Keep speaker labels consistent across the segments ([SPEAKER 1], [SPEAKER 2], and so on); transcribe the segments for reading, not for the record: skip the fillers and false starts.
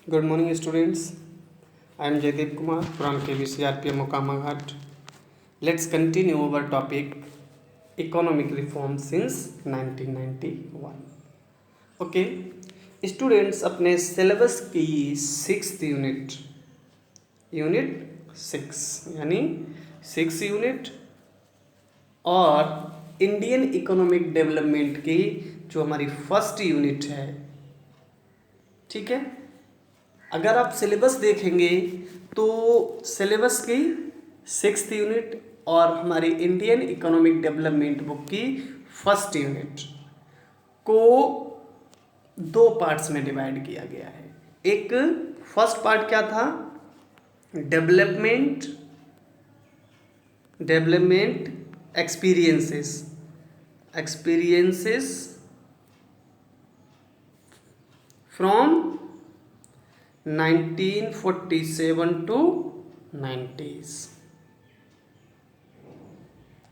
[SPEAKER 1] Good morning, students. I am Jaideep Kumar from KVCRPM Mokama Ghat. Let's continue our topic economic reform since 1991. Okay, students अपने syllabus की 6th unit 6 यानी 6 unit और Indian economic development की जो हमारी first unit है, ठीक है। अगर आप सिलेबस देखेंगे तो सिलेबस की 6th यूनिट और हमारी इंडियन इकोनॉमिक डेवलपमेंट बुक की फर्स्ट यूनिट को दो पार्ट्स में डिवाइड किया गया है। एक फर्स्ट पार्ट क्या था, development experiences from 1947 to 90s,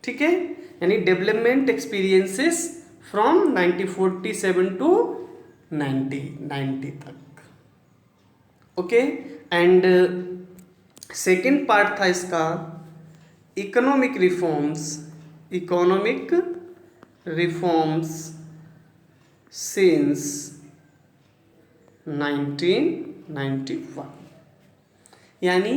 [SPEAKER 1] ठीक है। यानी डेवलपमेंट एक्सपीरियंसेस फ्रॉम 1947 टू 90 तक, ओके। एंड सेकेंड पार्ट था इसका इकोनॉमिक रिफॉर्म्स सिंस 1991। यानी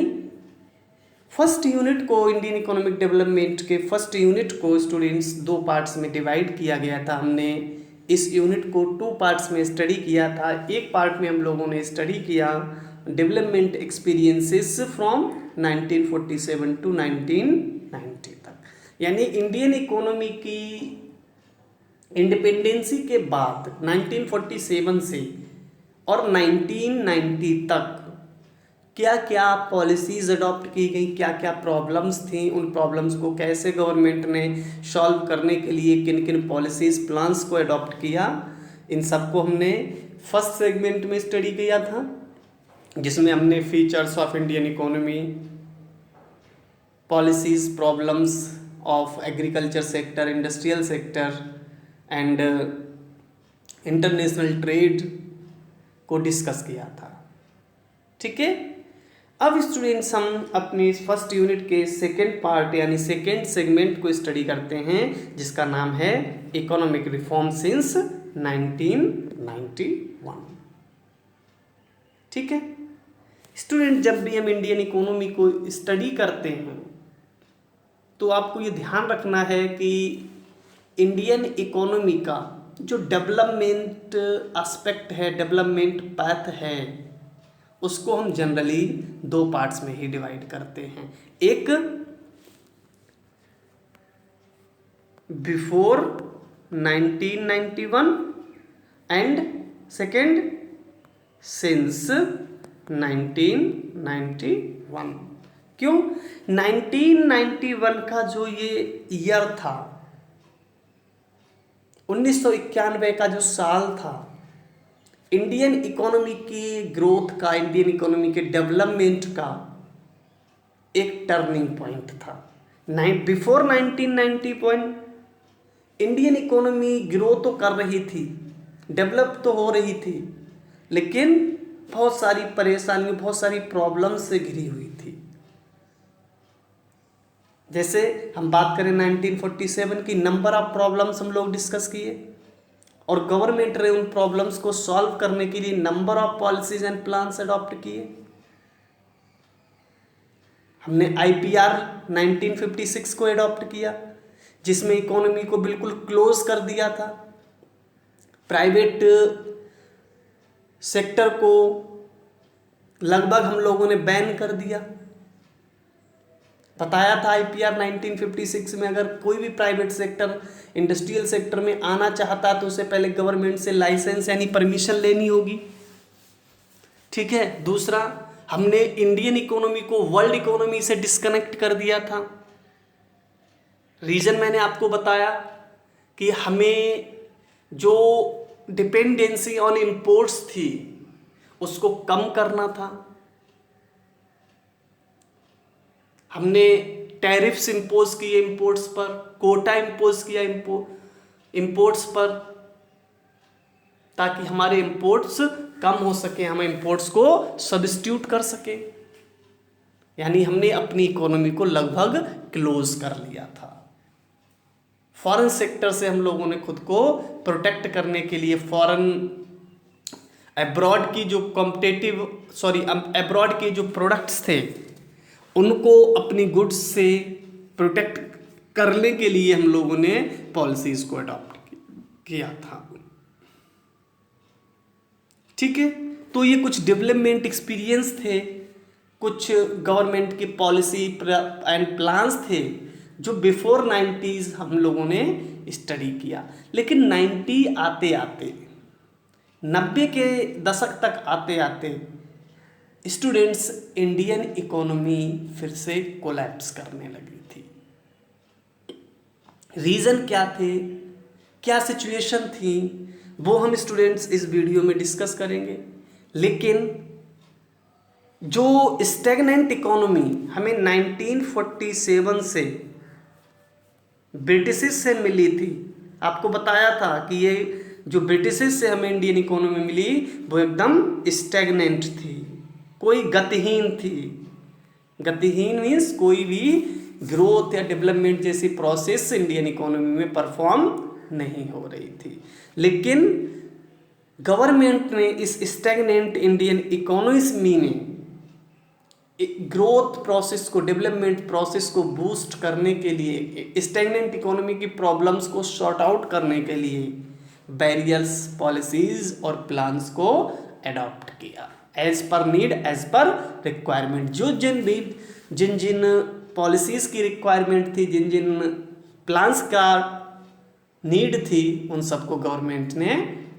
[SPEAKER 1] फर्स्ट यूनिट को इंडियन इकोनॉमिक डेवलपमेंट के फर्स्ट यूनिट को स्टूडेंट्स दो पार्ट्स में डिवाइड किया गया था। हमने इस यूनिट को 2 पार्ट्स में स्टडी किया था। एक पार्ट में हम लोगों ने स्टडी किया डेवलपमेंट एक्सपीरियंसेस फ्रॉम 1947 टू 1990 तक, यानी इंडियन इकोनॉमी की इंडिपेंडेंसी के बाद 1947 से और 1990 तक क्या क्या पॉलिसीज़ अडॉप्ट की गई, क्या क्या प्रॉब्लम्स थी, उन प्रॉब्लम्स को कैसे गवर्नमेंट ने सॉल्व करने के लिए किन किन पॉलिसीज़ प्लान्स को अडॉप्ट किया, इन सबको हमने फर्स्ट सेगमेंट में स्टडी किया था, जिसमें हमने features of Indian economy, policies, problems of agriculture sector, industrial sector and international trade को डिस्कस किया था, ठीक है। अब स्टूडेंट्स हम अपनी फर्स्ट यूनिट के सेकेंड पार्ट यानी सेकेंड सेगमेंट को स्टडी करते हैं, जिसका नाम है इकोनॉमिक रिफॉर्म सिंस 1991, ठीक है। स्टूडेंट जब भी हम इंडियन इकोनॉमी को स्टडी करते हैं तो आपको ये ध्यान रखना है कि इंडियन इकोनॉमी का जो डेवलपमेंट एस्पेक्ट है, डेवलपमेंट पैथ है, उसको हम जनरली 2 पार्ट्स में ही डिवाइड करते हैं। एक बिफोर 1991 एंड सेकेंड सिंस 1991। क्यों 1991 का जो ये ईयर था, 1991 का जो साल था, इंडियन इकोनॉमी की ग्रोथ का, इंडियन इकोनॉमी के डेवलपमेंट का एक टर्निंग पॉइंट था। Before 1990 point Indian economy grow तो कर रही थी, डेवलप तो हो रही थी, लेकिन बहुत सारी परेशानियों, बहुत सारी प्रॉब्लम्स से घिरी हुई थी। जैसे हम बात करें 1947 की, नंबर ऑफ प्रॉब्लम्स हम लोग डिस्कस किए और गवर्नमेंट ने उन प्रॉब्लम्स को सॉल्व करने के लिए number of policies and plans adopt किए। हमने IPR 1956 को अडॉप्ट किया, जिसमें इकोनॉमी को बिल्कुल क्लोज कर दिया था, प्राइवेट सेक्टर को लगभग हम लोगों ने बैन कर दिया। बताया था IPR 1956 में अगर कोई भी प्राइवेट सेक्टर इंडस्ट्रियल सेक्टर में आना चाहता तो उसे पहले गवर्नमेंट से लाइसेंस यानी परमिशन लेनी होगी, ठीक है। दूसरा, हमने इंडियन इकोनॉमी को वर्ल्ड इकोनॉमी से डिस्कनेक्ट कर दिया था। रीजन मैंने आपको बताया कि हमें जो डिपेंडेंसी ऑन इंपोर्ट्स थी उसको कम करना था। हमने टैरिफ्स इंपोज किए इंपोर्ट्स पर, कोटा इंपोज किया इंपोर्ट्स पर, ताकि हमारे इंपोर्ट्स कम हो सके, हम इंपोर्ट्स को सब्स्टिट्यूट कर सके। यानी हमने अपनी इकोनॉमी को लगभग क्लोज कर लिया था। फॉरेन सेक्टर से हम लोगों ने खुद को प्रोटेक्ट करने के लिए अब्रॉड की जो अब्रॉड के जो प्रोडक्ट्स थे उनको अपनी गुड्स से प्रोटेक्ट करने के लिए हम लोगों ने पॉलिसीज को अडॉप्ट किया था। ठीक है, तो ये कुछ डेवलपमेंट एक्सपीरियंस थे, कुछ गवर्नमेंट की पॉलिसी एंड प्लान्स थे जो बिफोर 90s हम लोगों ने स्टडी किया। लेकिन 90 के दशक तक आते आते स्टूडेंट्स इंडियन इकोनॉमी फिर से कोलैप्स करने लगी थी। रीज़न क्या थे, क्या सिचुएशन थी, वो हम स्टूडेंट्स इस वीडियो में डिस्कस करेंगे। लेकिन जो स्टैग्नेंट इकोनॉमी हमें 1947 से ब्रिटिश से मिली थी, आपको बताया था कि ये जो ब्रिटिश से हमें इंडियन इकोनॉमी मिली वो एकदम स्टैग्नेंट थी, कोई गतिहीन थी। गतिहीन मीन्स कोई भी ग्रोथ या डेवलपमेंट जैसी प्रोसेस इंडियन इकोनॉमी में परफॉर्म नहीं हो रही थी। लेकिन गवर्नमेंट ने इस स्टैग्नेंट इंडियन इकोनॉमी में ग्रोथ प्रोसेस को, डेवलपमेंट प्रोसेस को बूस्ट करने के लिए, स्टैग्नेंट इकोनॉमी की प्रॉब्लम्स को सॉर्ट आउट करने के लिए वेरियस पॉलिसीज और प्लान्स को अडॉप्ट किया as per need, as per requirement. जिन जिन पॉलिसीज की रिक्वायरमेंट थी, जिन जिन प्लान्स का नीड थी, उन सबको गवर्नमेंट ने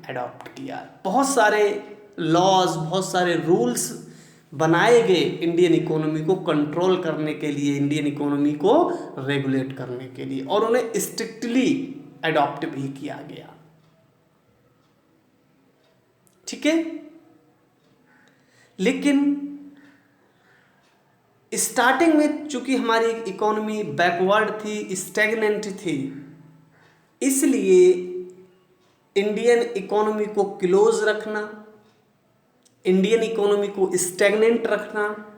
[SPEAKER 1] अडॉप्ट किया। बहुत सारे लॉज, बहुत सारे रूल्स बनाए गए इंडियन इकोनॉमी को कंट्रोल करने के लिए, इंडियन इकोनॉमी को रेगुलेट करने के लिए, और उन्हें स्ट्रिक्टली अडॉप्ट भी किया गया। ठीक है, लेकिन स्टार्टिंग में चूंकि हमारी इकोनॉमी बैकवर्ड थी, स्टैग्नेंट थी, इसलिए इंडियन इकोनॉमी को क्लोज रखना, इंडियन इकोनॉमी को स्टैग्नेंट रखना,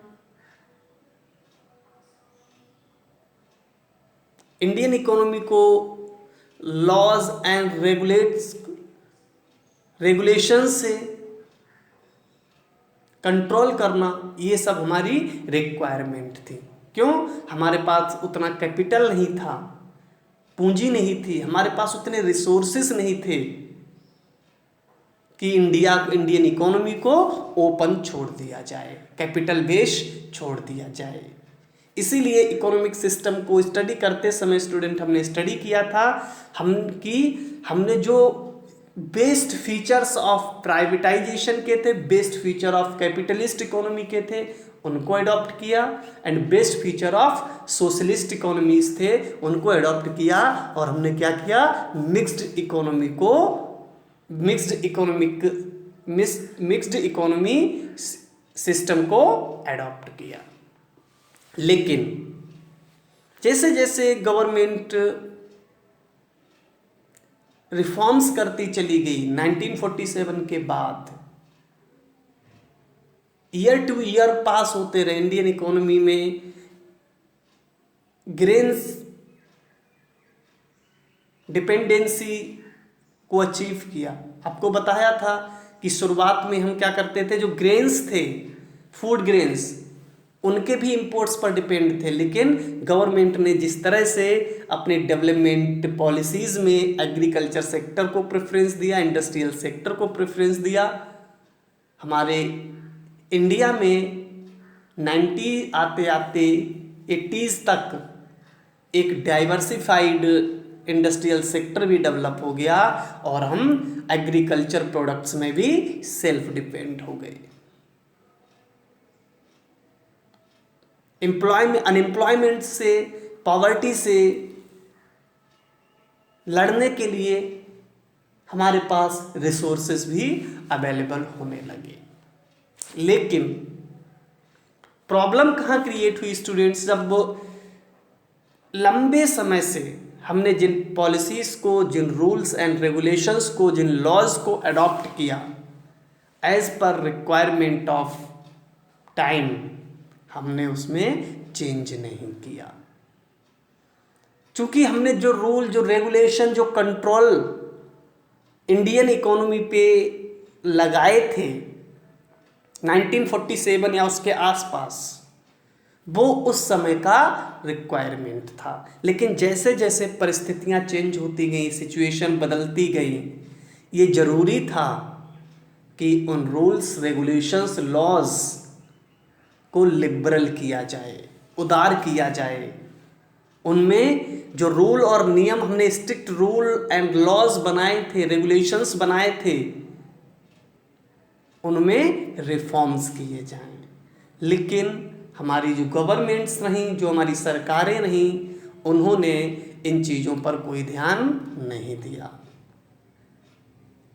[SPEAKER 1] इंडियन इकोनॉमी को लॉज एंड रेगुलेशन से कंट्रोल करना, ये सब हमारी रिक्वायरमेंट थी। क्यों? हमारे पास उतना कैपिटल नहीं था, पूंजी नहीं थी, हमारे पास उतने रिसोर्सेस नहीं थे कि इंडियन इकोनॉमी को ओपन छोड़ दिया जाए, कैपिटल बेस छोड़ दिया जाए। इसीलिए इकोनॉमिक सिस्टम को स्टडी करते समय स्टूडेंट हमने स्टडी किया था हमने जो बेस्ट फीचर्स ऑफ प्राइवेटाइजेशन के थे, best feature of capitalist economy के थे, उनको अडॉप्ट किया, and best feature of socialist economies थे, उनको अडॉप्ट किया। और हमने क्या किया, मिक्स्ड इकोनॉमी सिस्टम को अडॉप्ट किया। लेकिन जैसे जैसे गवर्नमेंट रिफॉर्म्स करती चली गई 1947 के बाद, ईयर टू ईयर पास होते रहे, इंडियन इकोनॉमी में ग्रेन्स डिपेंडेंसी को अचीव किया। आपको बताया था कि शुरुआत में हम क्या करते थे, जो ग्रेन्स थे, फूड ग्रेन्स, उनके भी इंपोर्ट्स पर डिपेंड थे। लेकिन गवर्नमेंट ने जिस तरह से अपने डेवलपमेंट पॉलिसीज़ में एग्रीकल्चर सेक्टर को प्रेफरेंस दिया, इंडस्ट्रियल सेक्टर को प्रेफरेंस दिया, हमारे इंडिया में 90 आते आते 80s तक एक डाइवर्सिफाइड इंडस्ट्रियल सेक्टर भी डेवलप हो गया और हम एग्रीकल्चर प्रोडक्ट्स में भी सेल्फ डिपेंड हो गए। अनएम्प्लॉयमेंट से, पॉवर्टी से लड़ने के लिए हमारे पास रिसोर्सेज भी अवेलेबल होने लगे। लेकिन प्रॉब्लम कहाँ क्रिएट हुई स्टूडेंट्स, जब लंबे समय से हमने जिन पॉलिसीज़ को, जिन रूल्स एंड रेगुलेशंस को, जिन लॉज को अडॉप्ट किया, as per requirement of time हमने उसमें चेंज नहीं किया, क्योंकि हमने जो रूल, जो रेगुलेशन, जो कंट्रोल इंडियन इकोनॉमी पे लगाए थे 1947 या उसके आसपास, वो उस समय का रिक्वायरमेंट था। लेकिन जैसे जैसे परिस्थितियां चेंज होती गई, सिचुएशन बदलती गई, ये ज़रूरी था कि उन रूल्स, रेगुलेशंस, लॉज को लिबरल किया जाए, उदार किया जाए। उनमें जो रूल और नियम, हमने स्ट्रिक्ट रूल एंड लॉज बनाए थे, रेगुलेशंस बनाए थे, उनमें रिफॉर्म्स किए जाएं। लेकिन हमारी जो गवर्नमेंट्स रहीं, जो हमारी सरकारें रहीं, उन्होंने इन चीज़ों पर कोई ध्यान नहीं दिया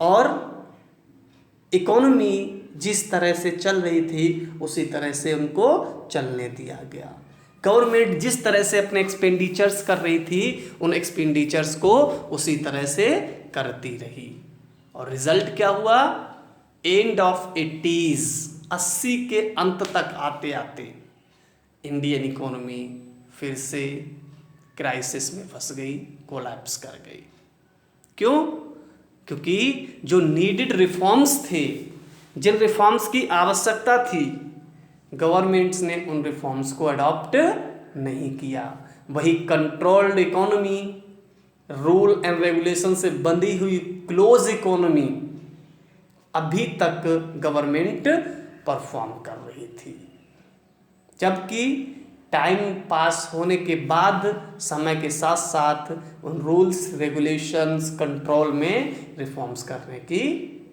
[SPEAKER 1] और इकोनॉमी जिस तरह से चल रही थी उसी तरह से उनको चलने दिया गया। गवर्नमेंट जिस तरह से अपने एक्सपेंडिचर्स कर रही थी, उन एक्सपेंडिचर्स को उसी तरह से करती रही। और रिजल्ट क्या हुआ? एंड ऑफ 80s के अंत तक आते आते इंडियन इकोनॉमी फिर से क्राइसिस में फंस गई, कोलैप्स कर गई। क्यों? क्योंकि जो नीडेड रिफॉर्म्स थे, जिन रिफॉर्म्स की आवश्यकता थी, गवर्नमेंट्स ने उन रिफॉर्म्स को अडॉप्ट नहीं किया। वही controlled economy, rule and regulation से बंधी हुई क्लोज इकोनॉमी अभी तक गवर्नमेंट परफॉर्म कर रही थी, जबकि टाइम पास होने के बाद समय के साथ साथ उन रूल्स, रेगुलेशंस, कंट्रोल में रिफॉर्म्स करने की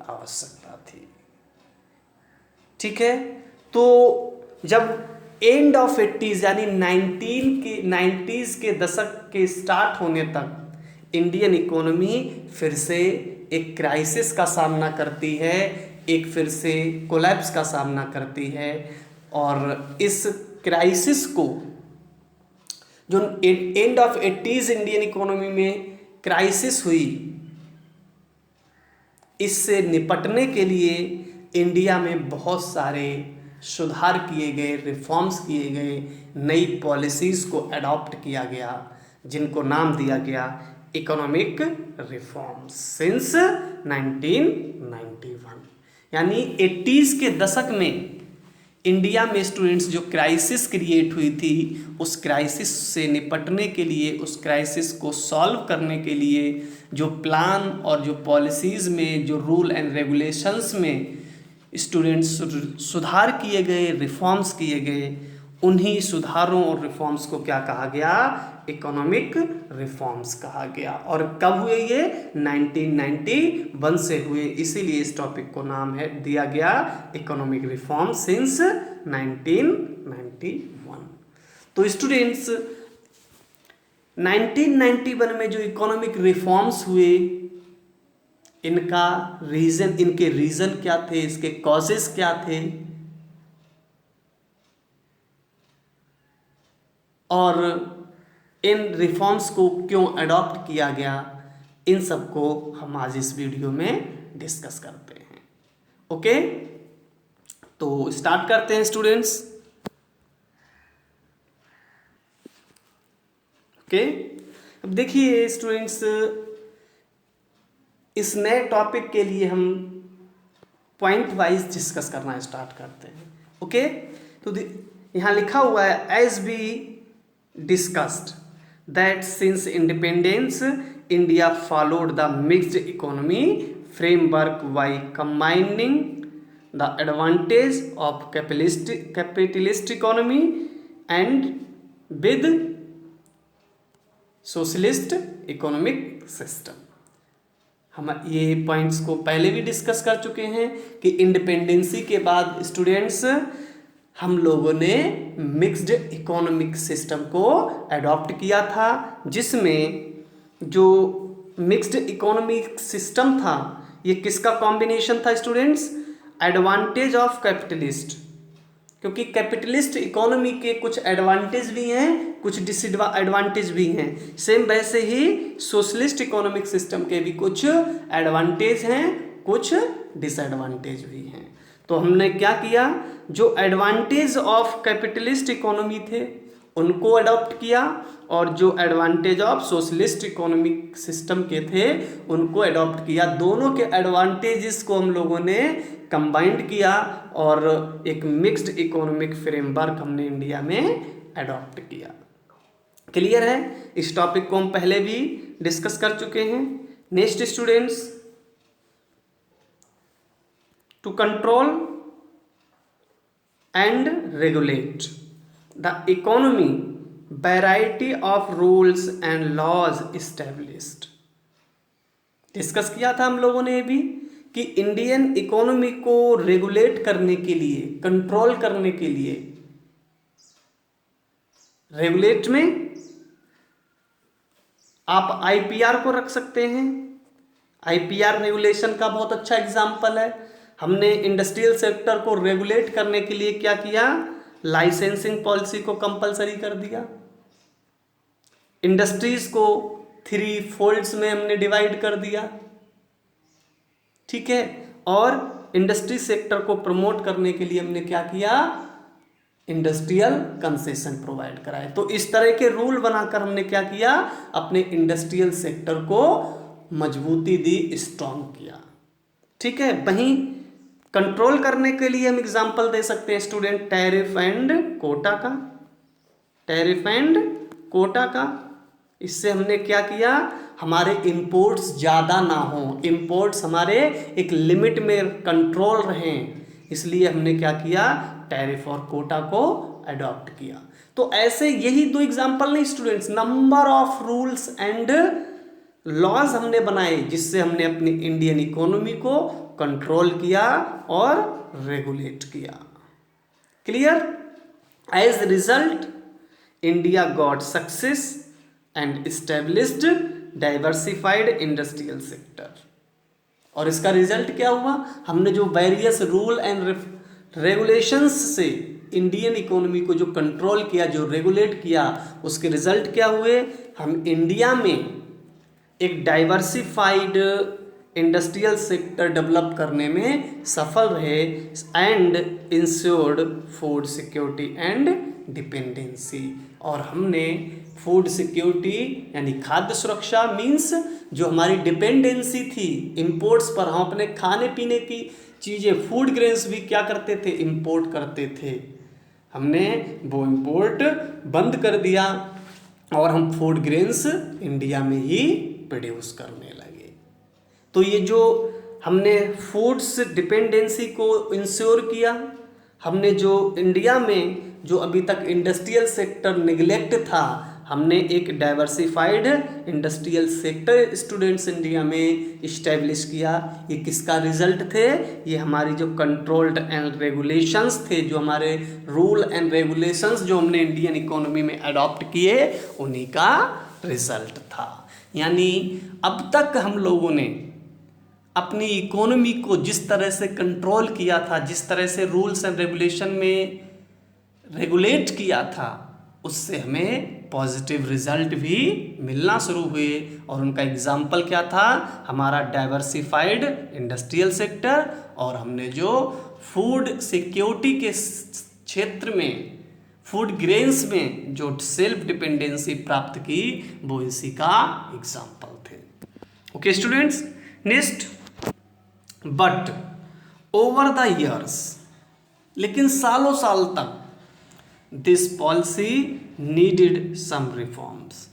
[SPEAKER 1] आवश्यकता थी। ठीक है, तो जब एंड ऑफ 80s यानी 90s के दशक के स्टार्ट होने तक इंडियन इकोनॉमी फिर से एक क्राइसिस का सामना करती है, एक फिर से कोलैप्स का सामना करती है। और इस क्राइसिस को, जो end of 80s Indian economy में क्राइसिस हुई, इससे निपटने के लिए इंडिया में बहुत सारे सुधार किए गए, रिफॉर्म्स किए गए, नई पॉलिसीज़ को अडॉप्ट किया गया, जिनको नाम दिया गया इकोनॉमिक रिफॉर्म्स सिंस 1991। यानी 80s के दशक में इंडिया में स्टूडेंट्स जो क्राइसिस क्रिएट हुई थी, उस क्राइसिस से निपटने के लिए, उस क्राइसिस को सॉल्व करने के लिए जो प्लान और जो पॉलिसीज़ में, जो रूल एंड रेगुलेशंस में स्टूडेंट्स सुधार किए गए, रिफॉर्म्स किए गए, उन्हीं सुधारों और रिफॉर्म्स को क्या कहा गया? इकोनॉमिक रिफॉर्म्स कहा गया। और कब हुए ये? 1991 से हुए, इसीलिए इस टॉपिक को नाम दिया गया इकोनॉमिक रिफॉर्म सिंस 1991। तो स्टूडेंट्स 1991 में जो इकोनॉमिक रिफॉर्म्स हुए, इनका रीज़न, इनके रीज़न क्या थे, इसके कॉजेस क्या थे, और इन रिफॉर्म्स को क्यों अडॉप्ट किया गया, इन सब को हम आज इस वीडियो में डिस्कस करते हैं। ओके, तो स्टार्ट करते हैं स्टूडेंट्स। ओके, अब देखिए स्टूडेंट्स, इस नए टॉपिक के लिए हम पॉइंट वाइज डिस्कस करना स्टार्ट करते हैं। ओके, तो यहाँ लिखा हुआ है as we discussed that since independence India followed the mixed economy framework by combining the advantage of capitalist economy and with socialist economic system। हम ये पॉइंट्स को पहले भी डिस्कस कर चुके हैं कि इंडिपेंडेंसी के बाद स्टूडेंट्स हम लोगों ने मिक्स्ड इकोनॉमिक सिस्टम को अडॉप्ट किया था, जिसमें जो मिक्स्ड इकोनॉमिक सिस्टम था, ये किसका कॉम्बिनेशन था स्टूडेंट्स? एडवांटेज ऑफ कैपिटलिस्ट, क्योंकि कैपिटलिस्ट इकोनॉमी के कुछ एडवांटेज भी हैं, कुछ डिसएडवांटेज भी हैं। सेम वैसे ही सोशलिस्ट इकोनॉमिक सिस्टम के भी कुछ एडवांटेज हैं कुछ डिसएडवांटेज भी हैं। तो हमने क्या किया, जो एडवांटेज ऑफ कैपिटलिस्ट इकोनॉमी थे उनको अडॉप्ट किया, और जो advantage of socialist economic system के थे उनको अडॉप्ट किया। दोनों के एडवांटेजेस को हम लोगों ने कंबाइंड किया और एक मिक्स्ड इकोनॉमिक फ्रेमवर्क हमने इंडिया में अडॉप्ट किया। क्लियर है? इस टॉपिक को हम पहले भी डिस्कस कर चुके हैं। Next students, to control and regulate the economy variety of rules and laws established. Discuss किया था हम लोगों ने भी कि इंडियन इकोनॉमी को रेगुलेट करने के लिए, कंट्रोल करने के लिए, रेगुलेट में आप आईपीआर को रख सकते हैं। आईपीआर रेगुलेशन का बहुत अच्छा एग्जाम्पल है। हमने इंडस्ट्रियल सेक्टर को रेगुलेट करने के लिए क्या किया, लाइसेंसिंग पॉलिसी को कंपलसरी कर दिया। इंडस्ट्रीज को 3 फोल्ड्स में हमने डिवाइड कर दिया, ठीक है। और इंडस्ट्री सेक्टर को प्रमोट करने के लिए हमने क्या किया, इंडस्ट्रियल कंसेशन प्रोवाइड कराए। तो इस तरह के रूल बनाकर हमने क्या किया, अपने इंडस्ट्रियल सेक्टर को मजबूती दी, स्ट्रॉन्ग किया, ठीक है। वहीं कंट्रोल करने के लिए हम एग्जांपल दे सकते हैं स्टूडेंट, टैरिफ एंड कोटा का। टैरिफ एंड कोटा का, इससे हमने क्या किया, हमारे इंपोर्ट्स ज़्यादा ना हो, इंपोर्ट्स हमारे एक लिमिट में कंट्रोल रहें, इसलिए हमने क्या किया, टैरिफ और कोटा को अडॉप्ट किया। तो ऐसे यही 2 एग्जाम्पल नहीं students, number of rules and laws हमने बनाए जिससे हमने अपनी इंडियन इकोनॉमी को कंट्रोल किया और रेगुलेट किया। Clear? As result India got success and established diversified industrial sector. और इसका रिजल्ट क्या हुआ, हमने जो वेरियस रूल एंड रेगुलेशंस से इंडियन इकोनॉमी को जो कंट्रोल किया, जो रेगुलेट किया, उसके रिजल्ट क्या हुए, हम इंडिया में एक डाइवर्सिफाइड इंडस्ट्रियल सेक्टर डेवलप करने में सफल रहे and insured food security and dependency. और हमने फूड सिक्योरिटी यानी खाद्य सुरक्षा मीन्स जो हमारी डिपेंडेंसी थी इंपोर्ट्स पर, हम अपने खाने पीने की चीज़ें, फूड ग्रेन्स भी क्या करते थे, इंपोर्ट करते थे, हमने वो इंपोर्ट बंद कर दिया और हम फूड ग्रेन्स इंडिया में ही प्रोड्यूस करने लगे। तो ये जो हमने फूड्स डिपेंडेंसी को इंश्योर किया, हमने जो इंडिया में जो अभी तक इंडस्ट्रियल सेक्टर निगलेक्ट था, हमने एक diversified industrial sector students India में इस्टेब्लिश किया। ये किसका रिजल्ट थे, ये हमारी जो कंट्रोल्ड एंड रेगुलेशंस थे, जो हमारे रूल एंड रेगुलेशंस जो हमने इंडियन इकोनॉमी में अडॉप्ट किए, उन्हीं का रिजल्ट था। यानी अब तक हम लोगों ने अपनी इकोनॉमी को जिस तरह से कंट्रोल किया था, जिस तरह से रूल्स एंड रेगुलेशन में रेगुलेट किया था, उससे हमें पॉजिटिव रिजल्ट भी मिलना शुरू हुए। और उनका एग्जाम्पल क्या था, हमारा डाइवर्सिफाइड इंडस्ट्रियल सेक्टर, और हमने जो फूड सिक्योरिटी के क्षेत्र में, फूड ग्रेन्स में जो सेल्फ डिपेंडेंसी प्राप्त की, वो इसी का एग्जाम्पल थे। Okay students, next, but over the years, लेकिन सालों साल तक, this policy needed some reforms.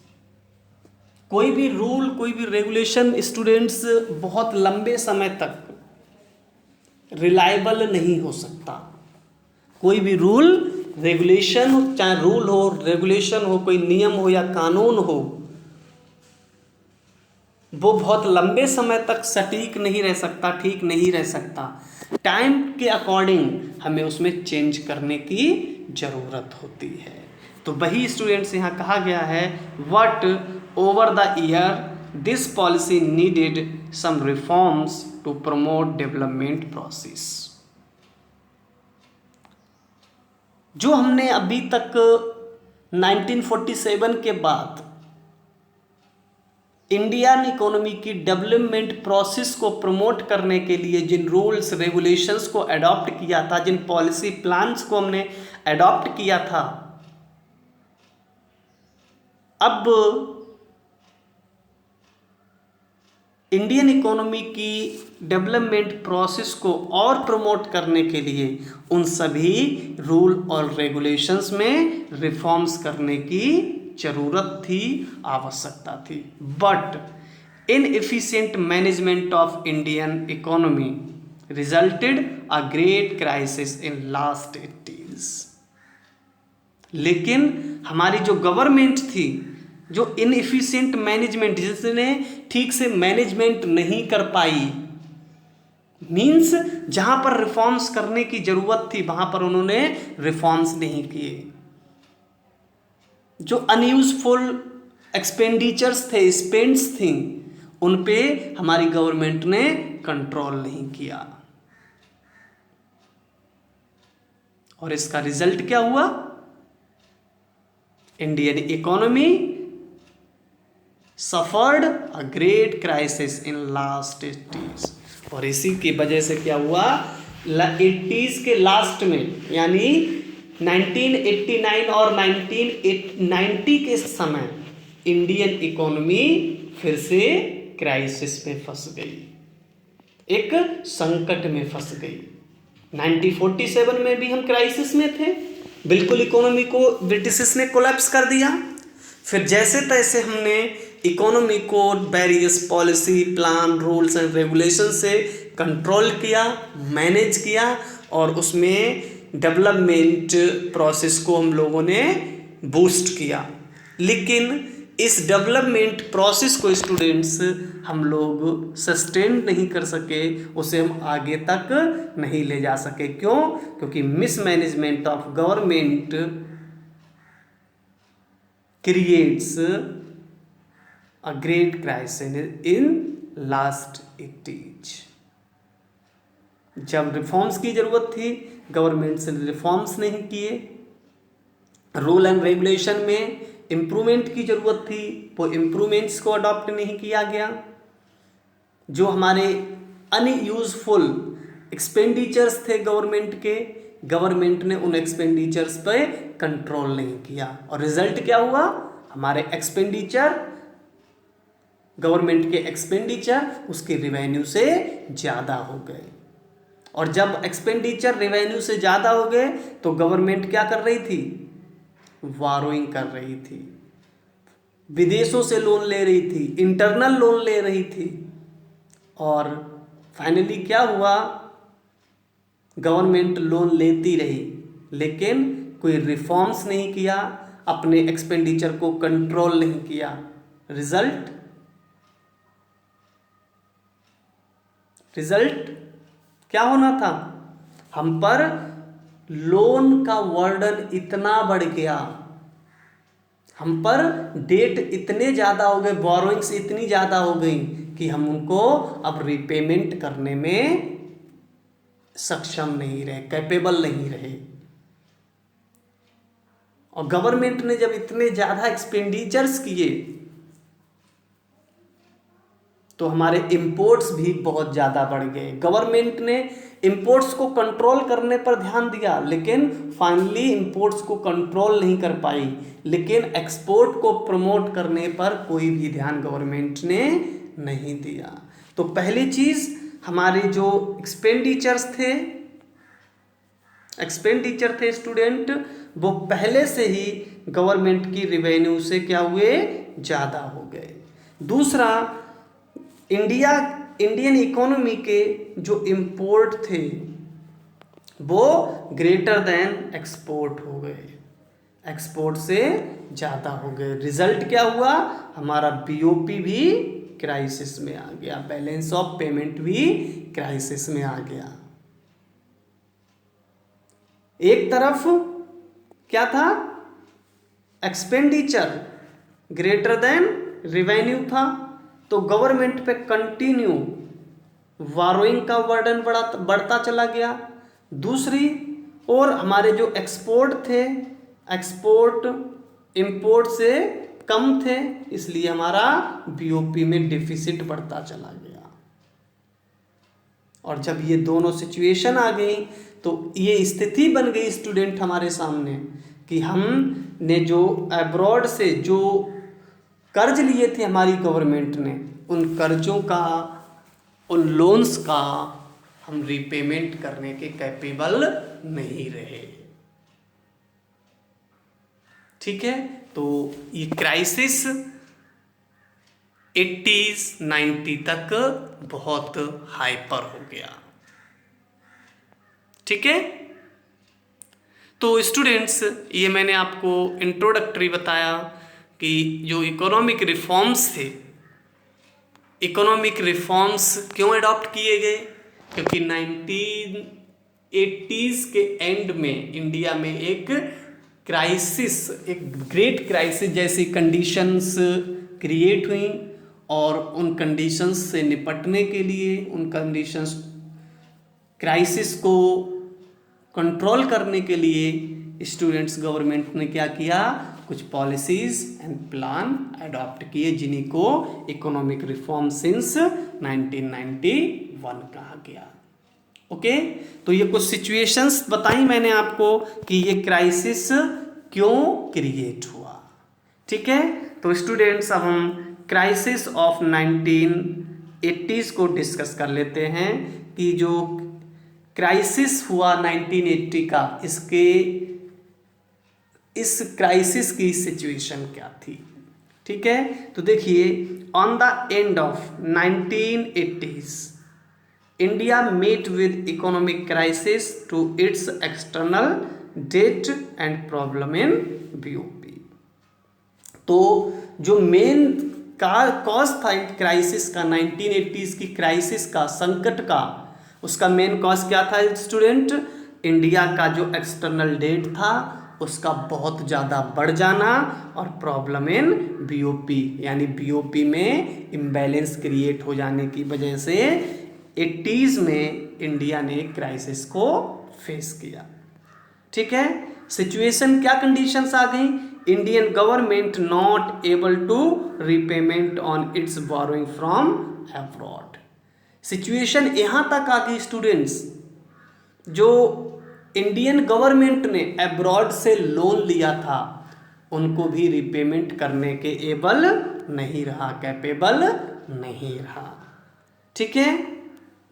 [SPEAKER 1] कोई भी रूल, कोई भी रेगुलेशन स्टूडेंट्स बहुत लंबे समय तक रिलायबल नहीं हो सकता। कोई भी रूल रेगुलेशन, चाहे रूल हो, रेगुलेशन हो, कोई नियम हो या कानून हो, वो बहुत लंबे समय तक सटीक नहीं रह सकता, ठीक नहीं रह सकता। टाइम के अकॉर्डिंग हमें उसमें चेंज करने की ज़रूरत होती है। तो वही स्टूडेंट्स यहाँ कहा गया है, what over the year this policy needed some reforms to promote development process. जो हमने अभी तक 1947 के बाद इंडियन इकोनॉमी की डेवलपमेंट प्रोसेस को प्रमोट करने के लिए जिन रूल्स रेगुलेशंस को अडॉप्ट किया था, जिन पॉलिसी प्लान्स को हमने अडॉप्ट किया था, अब इंडियन इकोनॉमी की डेवलपमेंट प्रोसेस को और प्रमोट करने के लिए उन सभी रूल और रेगुलेशंस में रिफॉर्म्स करने की जरूरत थी, आवश्यकता थी। But inefficient management of Indian economy resulted a great crisis in last 80s। लेकिन हमारी जो गवर्नमेंट थी, जो इनएफिशिएंट मैनेजमेंट, जिसने ठीक से मैनेजमेंट नहीं कर पाई, मीन्स जहां पर रिफॉर्म्स करने की जरूरत थी वहां पर उन्होंने रिफॉर्म्स नहीं किए। जो अनयूजफुल एक्सपेंडिचर्स थे, स्पेंड्स थी, उन पे हमारी गवर्नमेंट ने कंट्रोल नहीं किया, और इसका रिजल्ट क्या हुआ? Indian economy suffered a great crisis in last 80s। और इसी की वजह से क्या हुआ, 80s के लास्ट में, यानी 1989 और 1990 के समय इंडियन इकोनॉमी फिर से क्राइसिस में फंस गई, एक संकट में फंस गई। 1947 में भी हम क्राइसिस में थे, बिल्कुल इकोनॉमी को ब्रिटिश ने कोलैप्स कर दिया। फिर जैसे तैसे हमने इकोनॉमी को various policy plan rules and regulation से कंट्रोल किया, मैनेज किया, और उसमें डेवलपमेंट प्रोसेस को हम लोगों ने बूस्ट किया। लेकिन इस डेवलपमेंट प्रोसेस को स्टूडेंट्स हम लोग सस्टेन नहीं कर सके, उसे हम आगे तक नहीं ले जा सके। क्यों? क्योंकि mismanagement of government creates a great crisis in last 80s। जब रिफॉर्म्स की जरूरत थी, गवर्नमेंट से रिफॉर्म्स नहीं किए, रूल एंड रेगुलेशन में इम्प्रूवमेंट की जरूरत थी, वो इम्प्रूवमेंट्स को अडॉप्ट नहीं किया गया। जो हमारे अनयूजफुल एक्सपेंडिचर्स थे गवर्नमेंट के, गवर्नमेंट ने उन एक्सपेंडिचर्स पे कंट्रोल नहीं किया, और रिजल्ट क्या हुआ? हमारे एक्सपेंडिचर, गवर्नमेंट के एक्सपेंडिचर उसके रिवेन्यू से ज़्यादा हो गए, और जब एक्सपेंडिचर रेवेन्यू से ज़्यादा हो गए तो गवर्नमेंट क्या कर रही थी? बारोइंग कर रही थी, विदेशों से लोन ले रही थी, इंटरनल लोन ले रही थी, और फाइनली क्या हुआ? गवर्नमेंट लोन लेती रही, लेकिन कोई रिफॉर्म्स नहीं किया, अपने एक्सपेंडिचर को कंट्रोल नहीं किया। रिजल्ट क्या होना था? हम पर लोन का वर्डन इतना बढ़ गया, हम पर डेट इतने ज़्यादा हो गए, बोरोइंग्स इतनी ज़्यादा हो गई कि हम उनको अब रिपेमेंट करने में सक्षम नहीं रहे, कैपेबल नहीं रहे। और गवर्नमेंट ने जब इतने ज़्यादा एक्सपेंडिचर्स किए तो हमारे इंपोर्ट्स भी बहुत ज़्यादा बढ़ गए। गवर्नमेंट ने इंपोर्ट्स को कंट्रोल करने पर ध्यान दिया, लेकिन फाइनली इंपोर्ट्स को कंट्रोल नहीं कर पाई, लेकिन एक्सपोर्ट को प्रमोट करने पर कोई भी ध्यान गवर्नमेंट ने नहीं दिया। तो पहली चीज़, हमारे जो एक्सपेंडिचर थे स्टूडेंट, वो पहले से ही गवर्नमेंट की रिवेन्यू से क्या हुए? ज़्यादा हो गए। दूसरा, इंडियन इकोनॉमी के जो इंपोर्ट थे वो ग्रेटर देन एक्सपोर्ट हो गए, एक्सपोर्ट से ज़्यादा हो गए। रिजल्ट क्या हुआ? हमारा बीओपी भी क्राइसिस में आ गया, बैलेंस ऑफ पेमेंट भी क्राइसिस में आ गया। एक तरफ क्या था? एक्सपेंडिचर ग्रेटर देन रिवेन्यू था, तो गवर्नमेंट पे कंटिन्यू बारोइंग का बर्डन बढ़ता चला गया। दूसरी ओर हमारे जो एक्सपोर्ट थे, एक्सपोर्ट इंपोर्ट से कम थे, इसलिए हमारा बीओपी में डिफिसिट बढ़ता चला गया। और जब ये दोनों सिचुएशन आ गई तो ये स्थिति बन गई स्टूडेंट हमारे सामने कि हमने जो अब्रॉड से जो कर्ज लिए थे हमारी गवर्नमेंट ने, उन कर्जों का, उन लोन्स का हम रीपेमेंट करने के कैपेबल नहीं रहे। ठीक है, तो ये क्राइसिस 80s 90 तक बहुत हाइपर हो गया। ठीक है, तो स्टूडेंट्स ये मैंने आपको इंट्रोडक्टरी बताया कि जो इकोनॉमिक रिफॉर्म्स थे, इकोनॉमिक रिफॉर्म्स क्यों अडॉप्ट किए गए, क्योंकि 1980s के एंड में इंडिया में एक क्राइसिस, एक ग्रेट क्राइसिस जैसी कंडीशंस क्रिएट हुई, और उन कंडीशंस से निपटने के लिए, उन कंडीशंस क्राइसिस को कंट्रोल करने के लिए स्टूडेंट्स गवर्नमेंट ने क्या किया, कुछ पॉलिसीज एंड प्लान अडॉप्ट किए, जिन्हीं को इकोनॉमिक रिफॉर्म सिंस 1991 कहा गया। ओके, तो ये कुछ सिचुएशंस बताई मैंने आपको कि ये क्राइसिस क्यों क्रिएट हुआ। ठीक है, तो स्टूडेंट्स अब हम क्राइसिस ऑफ 1980s को डिस्कस कर लेते हैं कि जो क्राइसिस हुआ 1980 का, इस क्राइसिस की सिचुएशन क्या थी। ठीक है, तो देखिए, on the end of 1980s India met with economic crisis to its external debt and problem in BOP. तो जो मेन कॉज था क्राइसिस का, 1980s की क्राइसिस का, संकट का, उसका मेन कॉज क्या था स्टूडेंट, इंडिया का जो एक्सटर्नल डेट था उसका बहुत ज़्यादा बढ़ जाना और प्रॉब्लम इन बीओपी, यानी बीओपी में इम्बैलेंस क्रिएट हो जाने की वजह से 80s में इंडिया ने क्राइसिस को फेस किया। ठीक है, सिचुएशन क्या, कंडीशंस आ गई, Indian government not able to repayment on its borrowing from abroad. Situation यहाँ तक आ गई स्टूडेंट्स, जो इंडियन गवर्नमेंट ने अब्रॉड से लोन लिया था उनको भी रिपेमेंट करने के एबल नहीं रहा, कैपेबल नहीं रहा। ठीक है,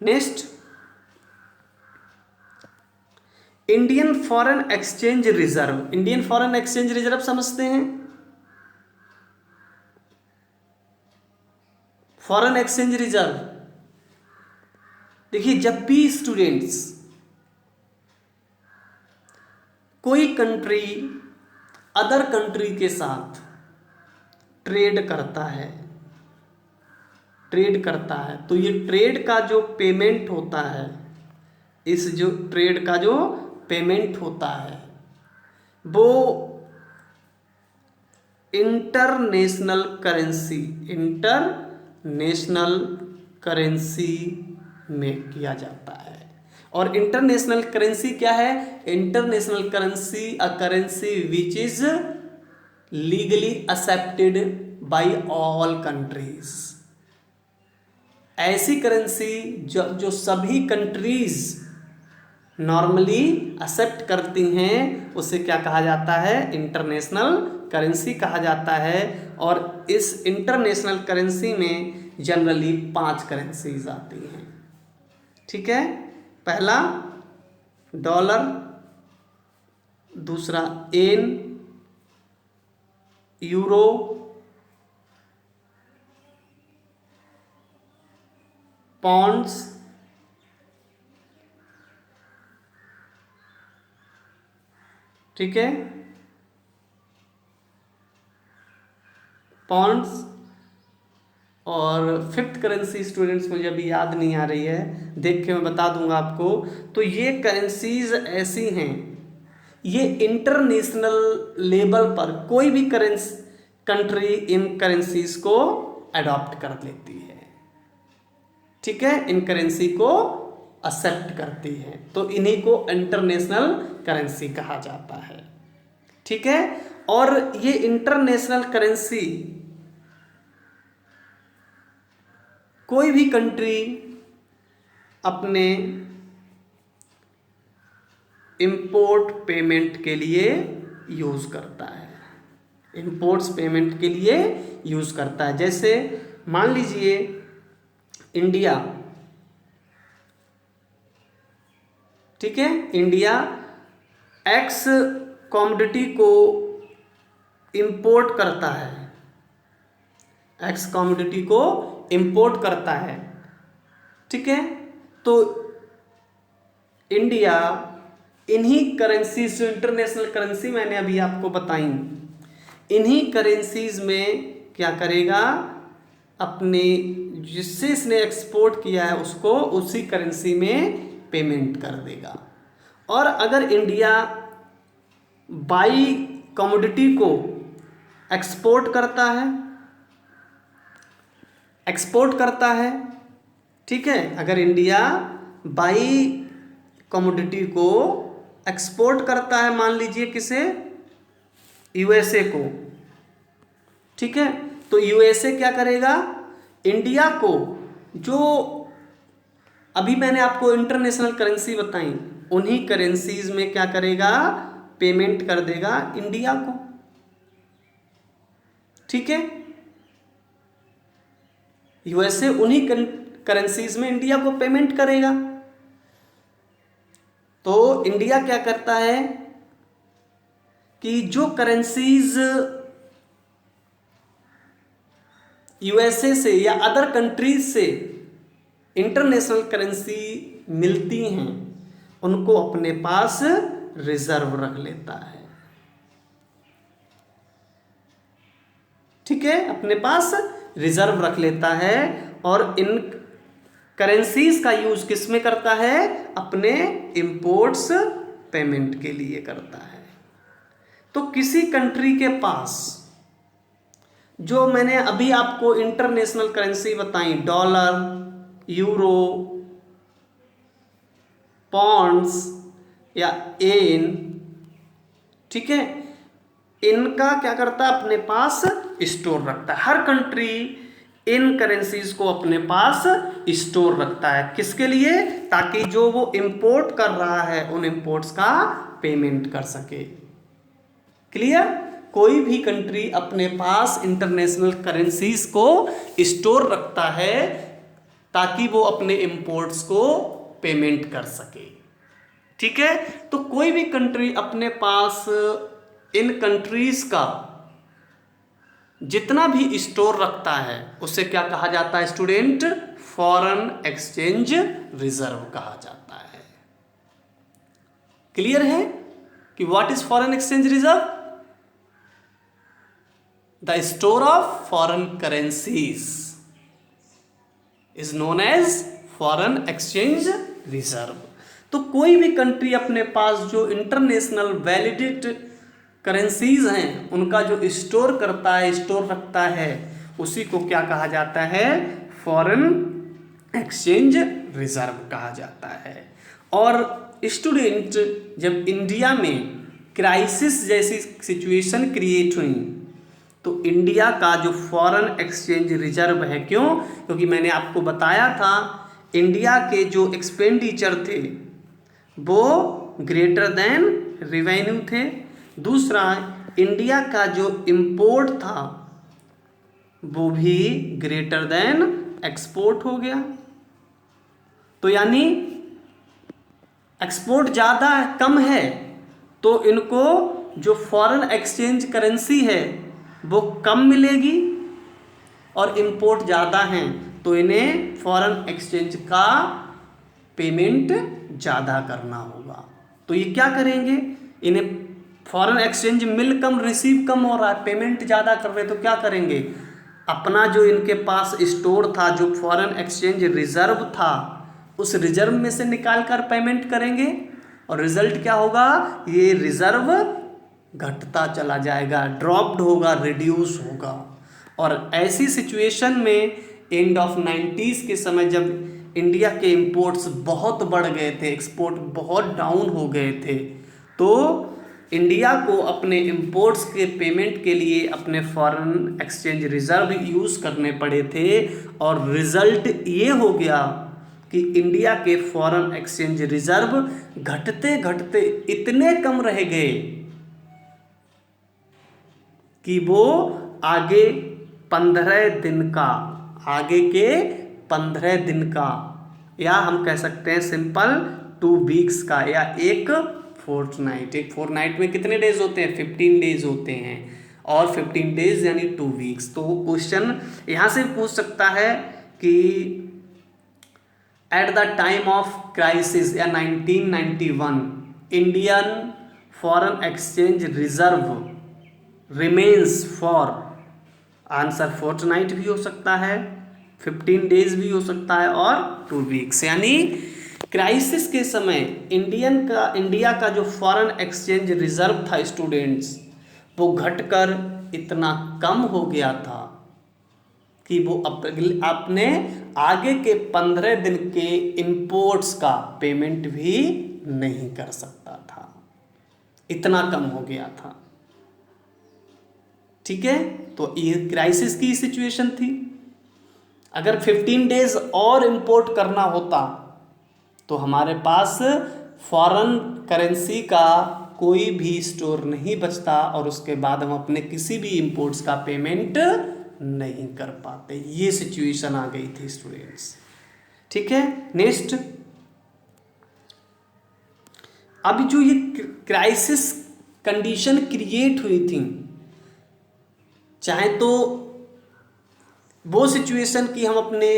[SPEAKER 1] next, Indian foreign exchange reserve. Indian foreign exchange reserve समझते हैं, फॉरेन एक्सचेंज रिजर्व। देखिए, जब भी स्टूडेंट्स कोई कंट्री अदर कंट्री के साथ ट्रेड करता है तो ये ट्रेड का जो पेमेंट होता है, इस जो ट्रेड का जो पेमेंट होता है वो इंटरनेशनल करेंसी में किया जाता है। और इंटरनेशनल करेंसी क्या है, international currency a currency which is legally accepted by all countries. ऐसी करेंसी जो सभी कंट्रीज नॉर्मली एक्सेप्ट करती हैं उसे क्या कहा जाता है, इंटरनेशनल करेंसी कहा जाता है। और इस इंटरनेशनल करेंसी में जनरली 5 करेंसीज आती हैं। ठीक है, पहला डॉलर, दूसरा येन, यूरो, पॉन्ड्स, ठीक है, पॉन्ड्स। और 5th करेंसी स्टूडेंट्स मुझे अभी याद नहीं आ रही है, देख के मैं बता दूंगा आपको। तो ये करेंसीज ऐसी हैं, ये इंटरनेशनल लेवल पर कोई भी कंट्री इन करेंसीज को अडॉप्ट कर लेती है। ठीक है, इन करेंसी को एक्सेप्ट करती है, तो इन्हीं को इंटरनेशनल करेंसी कहा जाता है। ठीक है, और ये इंटरनेशनल करेंसी कोई भी कंट्री अपने इंपोर्ट पेमेंट के लिए यूज करता है, इंपोर्ट्स पेमेंट के लिए यूज करता है। जैसे मान लीजिए इंडिया, ठीक है, इंडिया एक्स कमोडिटी को इंपोर्ट करता है, एक्स कमोडिटी को इंपोर्ट करता है, ठीक है। तो इंडिया इन्हीं करेंसीज, जो इंटरनेशनल करेंसी मैंने अभी आपको बताई, इन्हीं करेंसीज में क्या करेगा, अपने जिससे इसने एक्सपोर्ट किया है उसको उसी करेंसी में पेमेंट कर देगा। और अगर इंडिया बाई कमोडिटी को एक्सपोर्ट करता है, ठीक है, अगर इंडिया बाई कमोडिटी को एक्सपोर्ट करता है, मान लीजिए किसे, यूएसए को, ठीक है, तो यूएसए क्या करेगा, इंडिया को, जो अभी मैंने आपको इंटरनेशनल करेंसी बताई, उन्हीं करेंसीज में क्या करेगा, पेमेंट कर देगा इंडिया को, ठीक है। यूएसए उन्हीं करेंसीज में इंडिया को पेमेंट करेगा। तो इंडिया क्या करता है कि जो करेंसीज यूएसए से या अदर कंट्रीज से इंटरनेशनल करेंसी मिलती हैं, उनको अपने पास रिजर्व रख लेता है, ठीक है, अपने पास रिजर्व रख लेता है। और इन करेंसीज का यूज किस में करता है, अपने इंपोर्ट्स पेमेंट के लिए करता है। तो किसी कंट्री के पास, जो मैंने अभी आपको इंटरनेशनल करेंसी बताई, डॉलर, यूरो, पॉन्ड्स या येन, ठीक है, इनका क्या करता है, अपने पास स्टोर रखता है। हर कंट्री इन करेंसीज को अपने पास स्टोर रखता है, किसके लिए, ताकि जो वो इंपोर्ट कर रहा है उन इंपोर्ट्स का पेमेंट कर सके। क्लियर? कोई भी कंट्री अपने पास इंटरनेशनल करेंसीज को स्टोर रखता है ताकि वो अपने इंपोर्ट्स को पेमेंट कर सके, ठीक है। तो कोई भी कंट्री अपने पास इन कंट्रीज का जितना भी स्टोर रखता है उसे क्या कहा जाता है स्टूडेंट, फॉरेन एक्सचेंज रिजर्व कहा जाता है। क्लियर है कि what is foreign exchange reserve? The store of foreign currencies is known as foreign exchange reserve. तो कोई भी कंट्री अपने पास जो इंटरनेशनल वैलिडेट करेंसीज हैं उनका जो स्टोर करता है, स्टोर रखता है, उसी को क्या कहा जाता है, फॉरेन एक्सचेंज रिजर्व कहा जाता है। और स्टूडेंट, जब इंडिया में क्राइसिस जैसी सिचुएशन क्रिएट हुई तो इंडिया का जो फॉरेन एक्सचेंज रिजर्व है, क्यों? क्योंकि मैंने आपको बताया था इंडिया के जो एक्सपेंडिचर थे वो ग्रेटर देन रेवेन्यू थे। दूसरा, इंडिया का जो इंपोर्ट था वो भी ग्रेटर देन एक्सपोर्ट हो गया। तो यानी एक्सपोर्ट ज़्यादा कम है तो इनको जो फॉरेन एक्सचेंज करेंसी है वो कम मिलेगी, और इंपोर्ट ज़्यादा हैं तो इन्हें फॉरेन एक्सचेंज का पेमेंट ज़्यादा करना होगा। तो ये क्या करेंगे, इन्हें फॉरेन एक्सचेंज मिल कम, रिसीव कम हो रहा है, पेमेंट ज़्यादा कर रहे, तो क्या करेंगे, अपना जो इनके पास स्टोर था, जो फॉरेन एक्सचेंज रिजर्व था, उस रिजर्व में से निकाल कर पेमेंट करेंगे। और रिजल्ट क्या होगा, ये रिजर्व घटता चला जाएगा, ड्रॉप्ड होगा, रिड्यूस होगा। और ऐसी सिचुएशन में एंड ऑफ 90s के समय जब इंडिया के इंपोर्ट्स बहुत बढ़ गए थे, एक्सपोर्ट बहुत डाउन हो गए थे, तो इंडिया को अपने इंपोर्ट्स के पेमेंट के लिए अपने फॉरेन एक्सचेंज रिजर्व यूज़ करने पड़े थे और रिजल्ट ये हो गया कि इंडिया के फॉरेन एक्सचेंज रिजर्व घटते घटते इतने कम रह गए कि वो आगे 15 दिन का, आगे के 15 दिन का, या हम कह सकते हैं सिंपल 2 वीक्स का, या एक फोर्टनाइट। एक फोर्टनाइट में कितने डेज होते हैं? 15 डेज होते हैं, और 15 डेज यानी 2 वीक्स। तो क्वेश्चन यहाँ से पूछ सकता है कि at the time of crisis या 1991 Indian foreign exchange reserve remains for, answer fortnight भी हो सकता है, 15 डेज भी हो सकता है, और 2 वीक्स। यानी क्राइसिस के समय इंडिया का जो फॉरेन एक्सचेंज रिजर्व था स्टूडेंट्स, वो घटकर इतना कम हो गया था कि वो अपने आगे के 15 दिन के इंपोर्ट्स का पेमेंट भी नहीं कर सकता था, इतना कम हो गया था। ठीक है, तो ये क्राइसिस की सिचुएशन थी। अगर 15 डेज और इंपोर्ट करना होता तो हमारे पास फॉरेन करेंसी का कोई भी स्टोर नहीं बचता, और उसके बाद हम अपने किसी भी इंपोर्ट्स का पेमेंट नहीं कर पाते। ये सिचुएशन आ गई थी स्टूडेंट्स। ठीक है, नेक्स्ट, अब जो ये क्राइसिस कंडीशन क्रिएट हुई थी, चाहे तो वो सिचुएशन कि हम अपने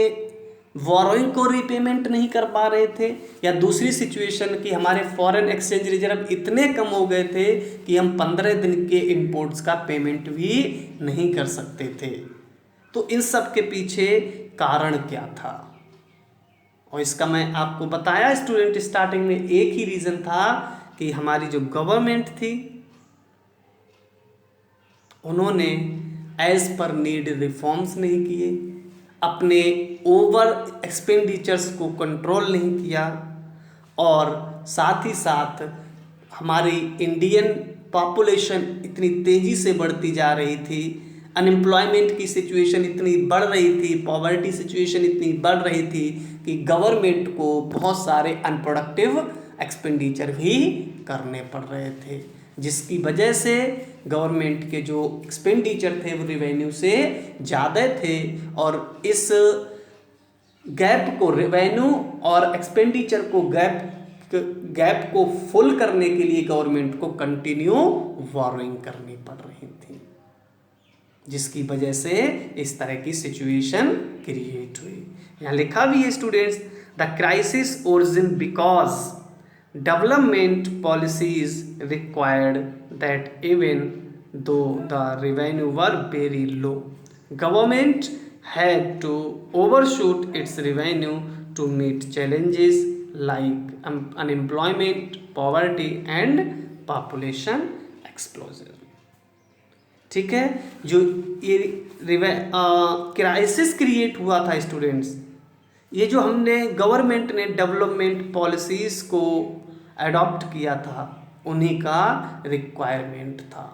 [SPEAKER 1] बोरोइंग को रीपेमेंट नहीं कर पा रहे थे, या दूसरी सिचुएशन कि हमारे फॉरेन एक्सचेंज रिजर्व इतने कम हो गए थे कि हम 15 दिन के इंपोर्ट्स का पेमेंट भी नहीं कर सकते थे। तो इन सब के पीछे कारण क्या था? और इसका मैं आपको बताया स्टूडेंट स्टार्टिंग में, एक ही रीज़न था कि हमारी जो गवर्नमेंट थी उन्होंने एज पर नीड रिफॉर्म्स नहीं किए, अपने ओवर एक्सपेंडिचर्स को कंट्रोल नहीं किया, और साथ ही साथ हमारी इंडियन पॉपुलेशन इतनी तेज़ी से बढ़ती जा रही थी, अनएम्प्लॉयमेंट की सिचुएशन इतनी बढ़ रही थी, पॉवर्टी सिचुएशन इतनी बढ़ रही थी कि गवर्नमेंट को बहुत सारे अनप्रोडक्टिव एक्सपेंडिचर भी करने पड़ रहे थे, जिसकी वजह से गवर्नमेंट के जो एक्सपेंडिचर थे वो रेवेन्यू से ज़्यादा थे, और इस गैप को, रेवेन्यू और एक्सपेंडिचर को गैप को फुल करने के लिए गवर्नमेंट को कंटिन्यू बोरोइंग करनी पड़ रही थी, जिसकी वजह से इस तरह की सिचुएशन क्रिएट हुई। यहाँ लिखा भी है students, the crisis origin because development policies required that even though the revenue were very low, government had to overshoot its revenue to meet challenges like unemployment, poverty and population explosion। ठीक है, जो ये crisis create हुआ था students, ये जो हमने government ने डेवलपमेंट पॉलिसीज़ को अडॉप्ट किया था उन्हीं का रिक्वायरमेंट था।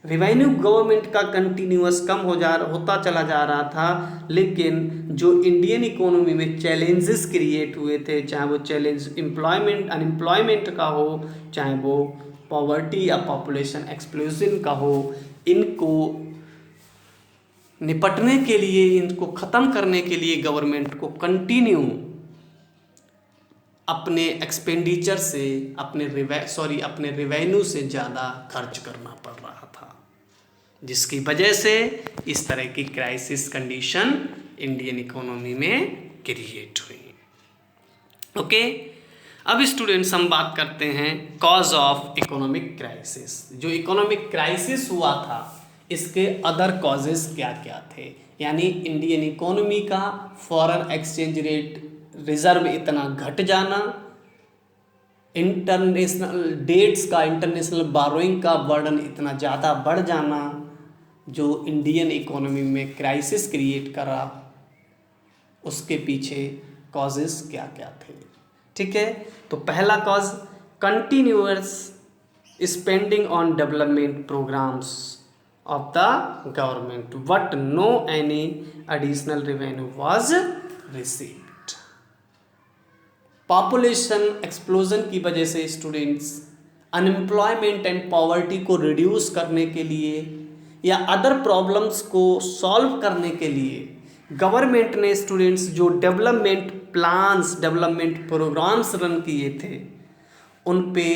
[SPEAKER 1] रेवेन्यू गवर्नमेंट का कंटिन्यूअस कम होता चला जा रहा था, लेकिन जो इंडियन इकोनॉमी में चैलेंजेस क्रिएट हुए थे, चाहे वो चैलेंज अनएम्प्लॉयमेंट का हो, चाहे वो पॉवर्टी या पॉपुलेशन एक्सप्लोजन का हो, इनको निपटने के लिए, इनको ख़त्म करने के लिए गवर्नमेंट को कंटिन्यू अपने एक्सपेंडिचर से, अपने रेवेन्यू से ज़्यादा खर्च करना पड़ रहा था, जिसकी वजह से इस तरह की क्राइसिस कंडीशन इंडियन इकोनॉमी में क्रिएट हुई। ओके, अब स्टूडेंट्स हम बात करते हैं कॉज ऑफ इकोनॉमिक क्राइसिस। जो इकोनॉमिक क्राइसिस हुआ था इसके अदर कॉजेज क्या क्या थे, यानी इंडियन इकोनॉमी का फॉरेन एक्सचेंज रेट रिजर्व इतना घट जाना, इंटरनेशनल डेट्स का, इंटरनेशनल बारोइंग का बर्डन इतना ज़्यादा बढ़ जाना, जो इंडियन इकोनॉमी में क्राइसिस क्रिएट करा, उसके पीछे कॉजेज क्या क्या थे। ठीक है, तो पहला cause continuous spending on development programs of the government, but no any additional revenue was received. Population explosion की वजह से स्टूडेंट्स अनएम्प्लॉयमेंट एंड पॉवर्टी को रिड्यूस करने के लिए या अदर प्रॉब्लम्स को सॉल्व करने के लिए गवर्नमेंट ने स्टूडेंट्स जो development plans development programmes run किए थे उन पे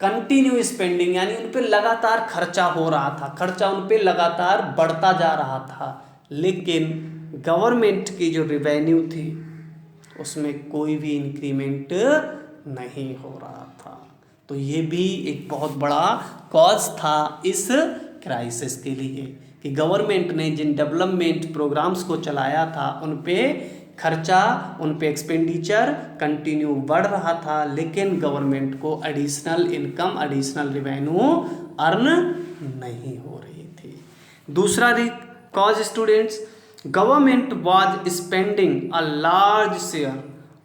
[SPEAKER 1] कंटिन्यू स्पेंडिंग यानी उन पे लगातार खर्चा हो रहा था, खर्चा उन पे लगातार बढ़ता जा रहा था, लेकिन गवर्नमेंट की जो रेवेन्यू थी उसमें कोई भी इंक्रीमेंट नहीं हो रहा था। तो ये भी एक बहुत बड़ा कॉज था इस क्राइसिस के लिए कि गवर्नमेंट ने जिन डेवलपमेंट प्रोग्राम्स को चलाया था उन पे खर्चा, उन पे एक्सपेंडिचर कंटिन्यू बढ़ रहा था, लेकिन गवर्नमेंट को additional income additional revenue earn नहीं हो रही थी। दूसरा cause students, government was spending a large share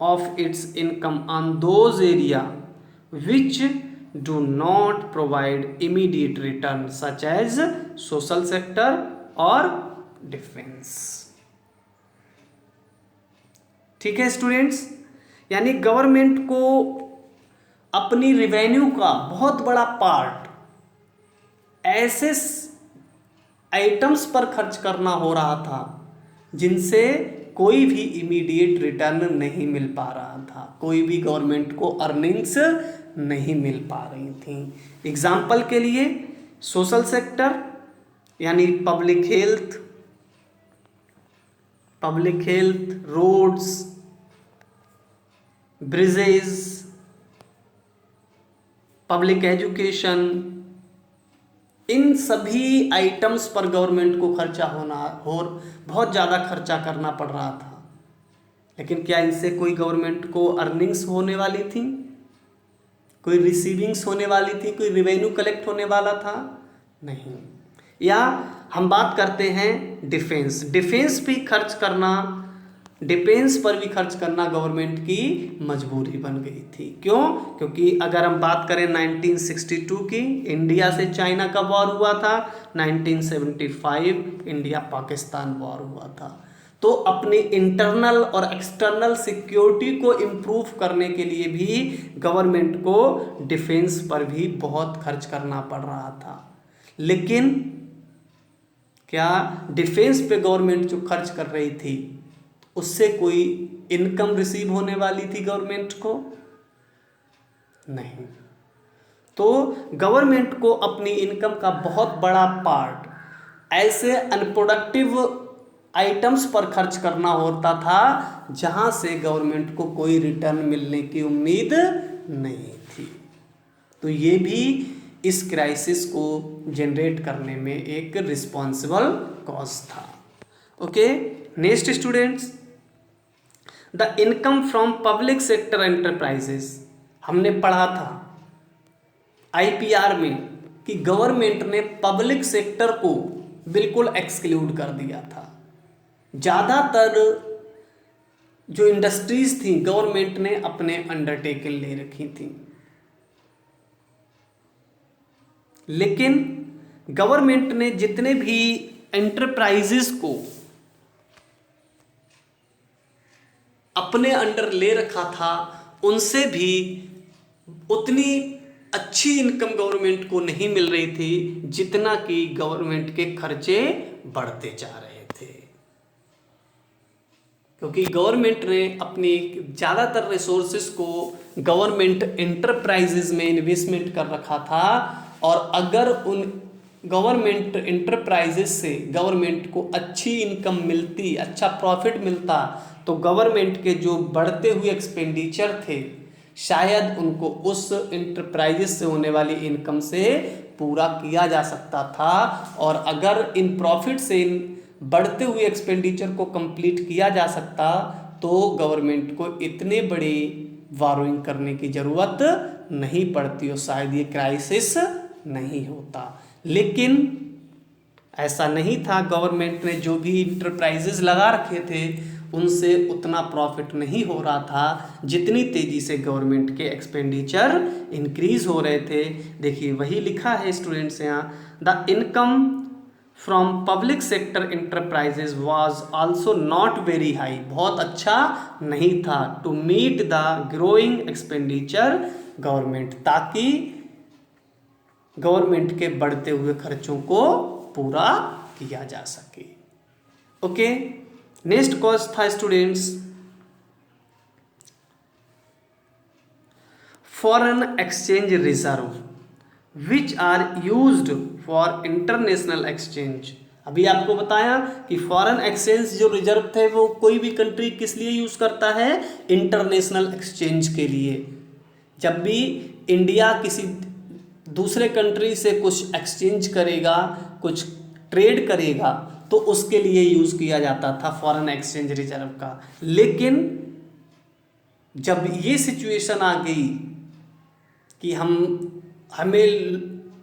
[SPEAKER 1] of its income on those areas which do not provide immediate return such as social sector or defense। ठीक है students, यानी government को अपनी रेवेन्यू का बहुत बड़ा पार्ट ऐसे आइटम्स पर खर्च करना हो रहा था जिनसे कोई भी इमीडिएट रिटर्न नहीं मिल पा रहा था, कोई भी गवर्नमेंट को अर्निंग्स नहीं मिल पा रही थी। एग्जाम्पल के लिए सोशल सेक्टर यानी public health, roads, bridges, public education, इन सभी आइटम्स पर गवर्नमेंट को खर्चा बहुत ज़्यादा खर्चा करना पड़ रहा था, लेकिन क्या इनसे कोई गवर्नमेंट को अर्निंग्स होने वाली थी, कोई रिसीविंग्स होने वाली थी, कोई रिवेन्यू कलेक्ट होने वाला था? नहीं। या हम बात करते हैं डिफेंस पर भी खर्च करना गवर्नमेंट की मजबूरी बन गई थी। क्यों? क्योंकि अगर हम बात करें 1962 की, इंडिया से चाइना का वॉर हुआ था, 1975 इंडिया पाकिस्तान वॉर हुआ था, तो अपनी इंटरनल और एक्सटर्नल सिक्योरिटी को इम्प्रूव करने के लिए भी गवर्नमेंट को डिफेंस पर भी बहुत खर्च करना पड़ रहा था। लेकिन क्या डिफेंस पे गवर्नमेंट जो खर्च कर रही थी उससे कोई इनकम रिसीव होने वाली थी गवर्नमेंट को? नहीं। तो गवर्नमेंट को अपनी इनकम का बहुत बड़ा पार्ट ऐसे अनप्रोडक्टिव आइटम्स पर खर्च करना होता था जहां से गवर्नमेंट को कोई रिटर्न मिलने की उम्मीद नहीं थी। तो ये भी इस क्राइसिस को जनरेट करने में एक रिस्पॉन्सिबल कॉज था। Okay, next students, the income from public sector enterprises. हमने पढ़ा था आईपीआर में कि गवर्नमेंट ने पब्लिक सेक्टर को बिल्कुल एक्सक्लूड कर दिया था। ज़्यादातर जो इंडस्ट्रीज थी गवर्नमेंट ने अपने अंडरटेकिंग ले रखी थी, लेकिन गवर्नमेंट ने जितने भी एंटरप्राइजेस को अपने अंडर ले रखा था उनसे भी उतनी अच्छी इनकम गवर्नमेंट को नहीं मिल रही थी जितना कि गवर्नमेंट के खर्चे बढ़ते जा रहे थे, क्योंकि गवर्नमेंट ने अपनी ज़्यादातर रिसोर्सेज को गवर्नमेंट एंटरप्राइजेज में इन्वेस्टमेंट कर रखा था। और अगर उन गवर्नमेंट एंटरप्राइजेज से गवर्नमेंट को अच्छी इनकम मिलती, अच्छा प्रॉफिट मिलता, तो गवर्नमेंट के जो बढ़ते हुए एक्सपेंडिचर थे शायद उनको उस एंटरप्राइजेस से होने वाली इनकम से पूरा किया जा सकता था। और अगर इन प्रॉफिट से इन बढ़ते हुए एक्सपेंडिचर को कंप्लीट किया जा सकता तो गवर्नमेंट को इतने बड़ी बोरोइंग करने की ज़रूरत नहीं पड़ती और शायद ये क्राइसिस नहीं होता। लेकिन ऐसा नहीं था। गवर्नमेंट ने जो भी इंटरप्राइजेज लगा रखे थे उनसे उतना प्रॉफिट नहीं हो रहा था जितनी तेज़ी से गवर्नमेंट के एक्सपेंडिचर इंक्रीज हो रहे थे। देखिए वही लिखा है स्टूडेंट्स यहाँ, the income from public sector enterprises was also not very high, बहुत अच्छा नहीं था, to meet the growing expenditure government, ताकि गवर्नमेंट के बढ़ते हुए खर्चों को पूरा किया जा सके। ओके, नेक्स्ट कॉज था students foreign exchange reserve which are used for international exchange. अभी आपको बताया कि फॉरेन एक्सचेंज जो रिजर्व थे वो कोई भी कंट्री किस लिए यूज करता है, इंटरनेशनल एक्सचेंज के लिए। जब भी इंडिया किसी दूसरे कंट्री से कुछ एक्सचेंज करेगा, कुछ ट्रेड करेगा, तो उसके लिए यूज किया जाता था फॉरेन एक्सचेंज रिजर्व का। लेकिन जब ये सिचुएशन आ गई कि हमें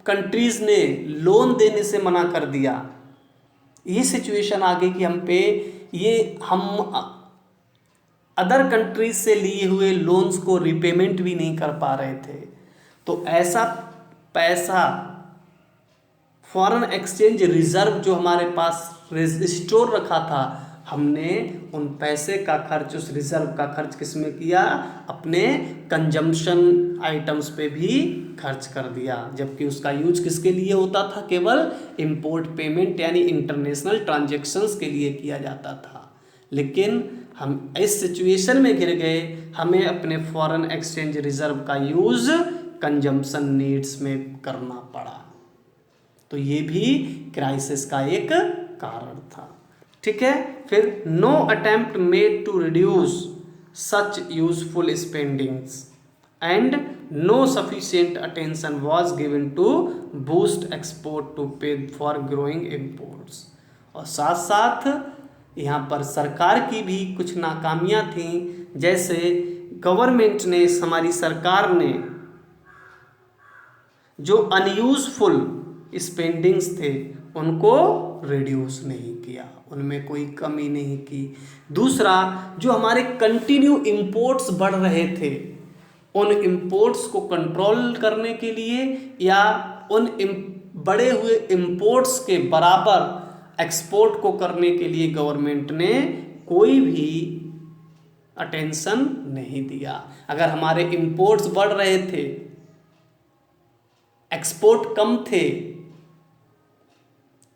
[SPEAKER 1] कंट्रीज ने लोन देने से मना कर दिया, ये सिचुएशन आ गई कि हम अदर कंट्रीज से लिए हुए लोन्स को रिपेमेंट भी नहीं कर पा रहे थे, तो ऐसा पैसा फॉरेन एक्सचेंज रिजर्व जो हमारे पास स्टोर रखा था, हमने उन पैसे का खर्च, उस रिजर्व का खर्च किस में किया, अपने कंजम्पशन आइटम्स पे भी खर्च कर दिया। जबकि उसका यूज किसके लिए होता था, केवल इंपोर्ट पेमेंट यानी इंटरनेशनल ट्रांजैक्शंस के लिए किया जाता था। लेकिन हम इस सिचुएशन में घिर गए, हमें अपने फॉरेन एक्सचेंज रिजर्व का यूज कंजम्पशन नीड्स में करना पड़ा। तो ये भी क्राइसिस का एक कारण था। ठीक है, फिर no attempt made to reduce such useful spendings and no sufficient attention was given to boost export to pay for growing imports. और साथ साथ यहाँ पर सरकार की भी कुछ नाकामियाँ थीं, जैसे गवर्नमेंट ने, हमारी सरकार ने जो अनयूजफुल स्पेंडिंग्स थे उनको रिड्यूस नहीं किया, उनमें कोई कमी नहीं की। दूसरा, जो हमारे कंटिन्यू इंपोर्ट्स बढ़ रहे थे, उन इंपोर्ट्स को कंट्रोल करने के लिए या उन बढ़े हुए इंपोर्ट्स के बराबर एक्सपोर्ट को करने के लिए गवर्नमेंट ने कोई भी अटेंशन नहीं दिया। अगर हमारे इंपोर्ट्स बढ़ रहे थे, एक्सपोर्ट कम थे,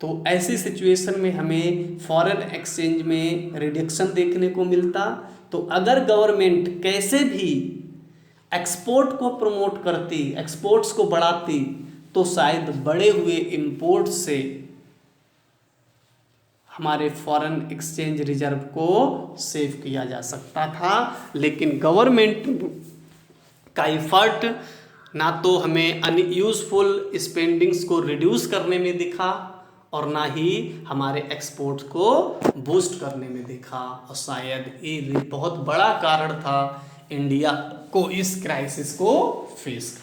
[SPEAKER 1] तो ऐसी सिचुएशन में हमें फॉरेन एक्सचेंज में रिडक्शन देखने को मिलता। तो अगर गवर्नमेंट कैसे भी एक्सपोर्ट को प्रमोट करती, एक्सपोर्ट्स को बढ़ाती, तो शायद बढ़े हुए इंपोर्ट से हमारे फॉरेन एक्सचेंज रिजर्व को सेव किया जा सकता था। लेकिन गवर्नमेंट का एफर्ट ना तो हमें अनयूजफुल स्पेंडिंग्स को रिड्यूस करने में दिखा और ना ही हमारे एक्सपोर्ट को बूस्ट करने में दिखा। और शायद ये बहुत बड़ा कारण था इंडिया को इस क्राइसिस को फेस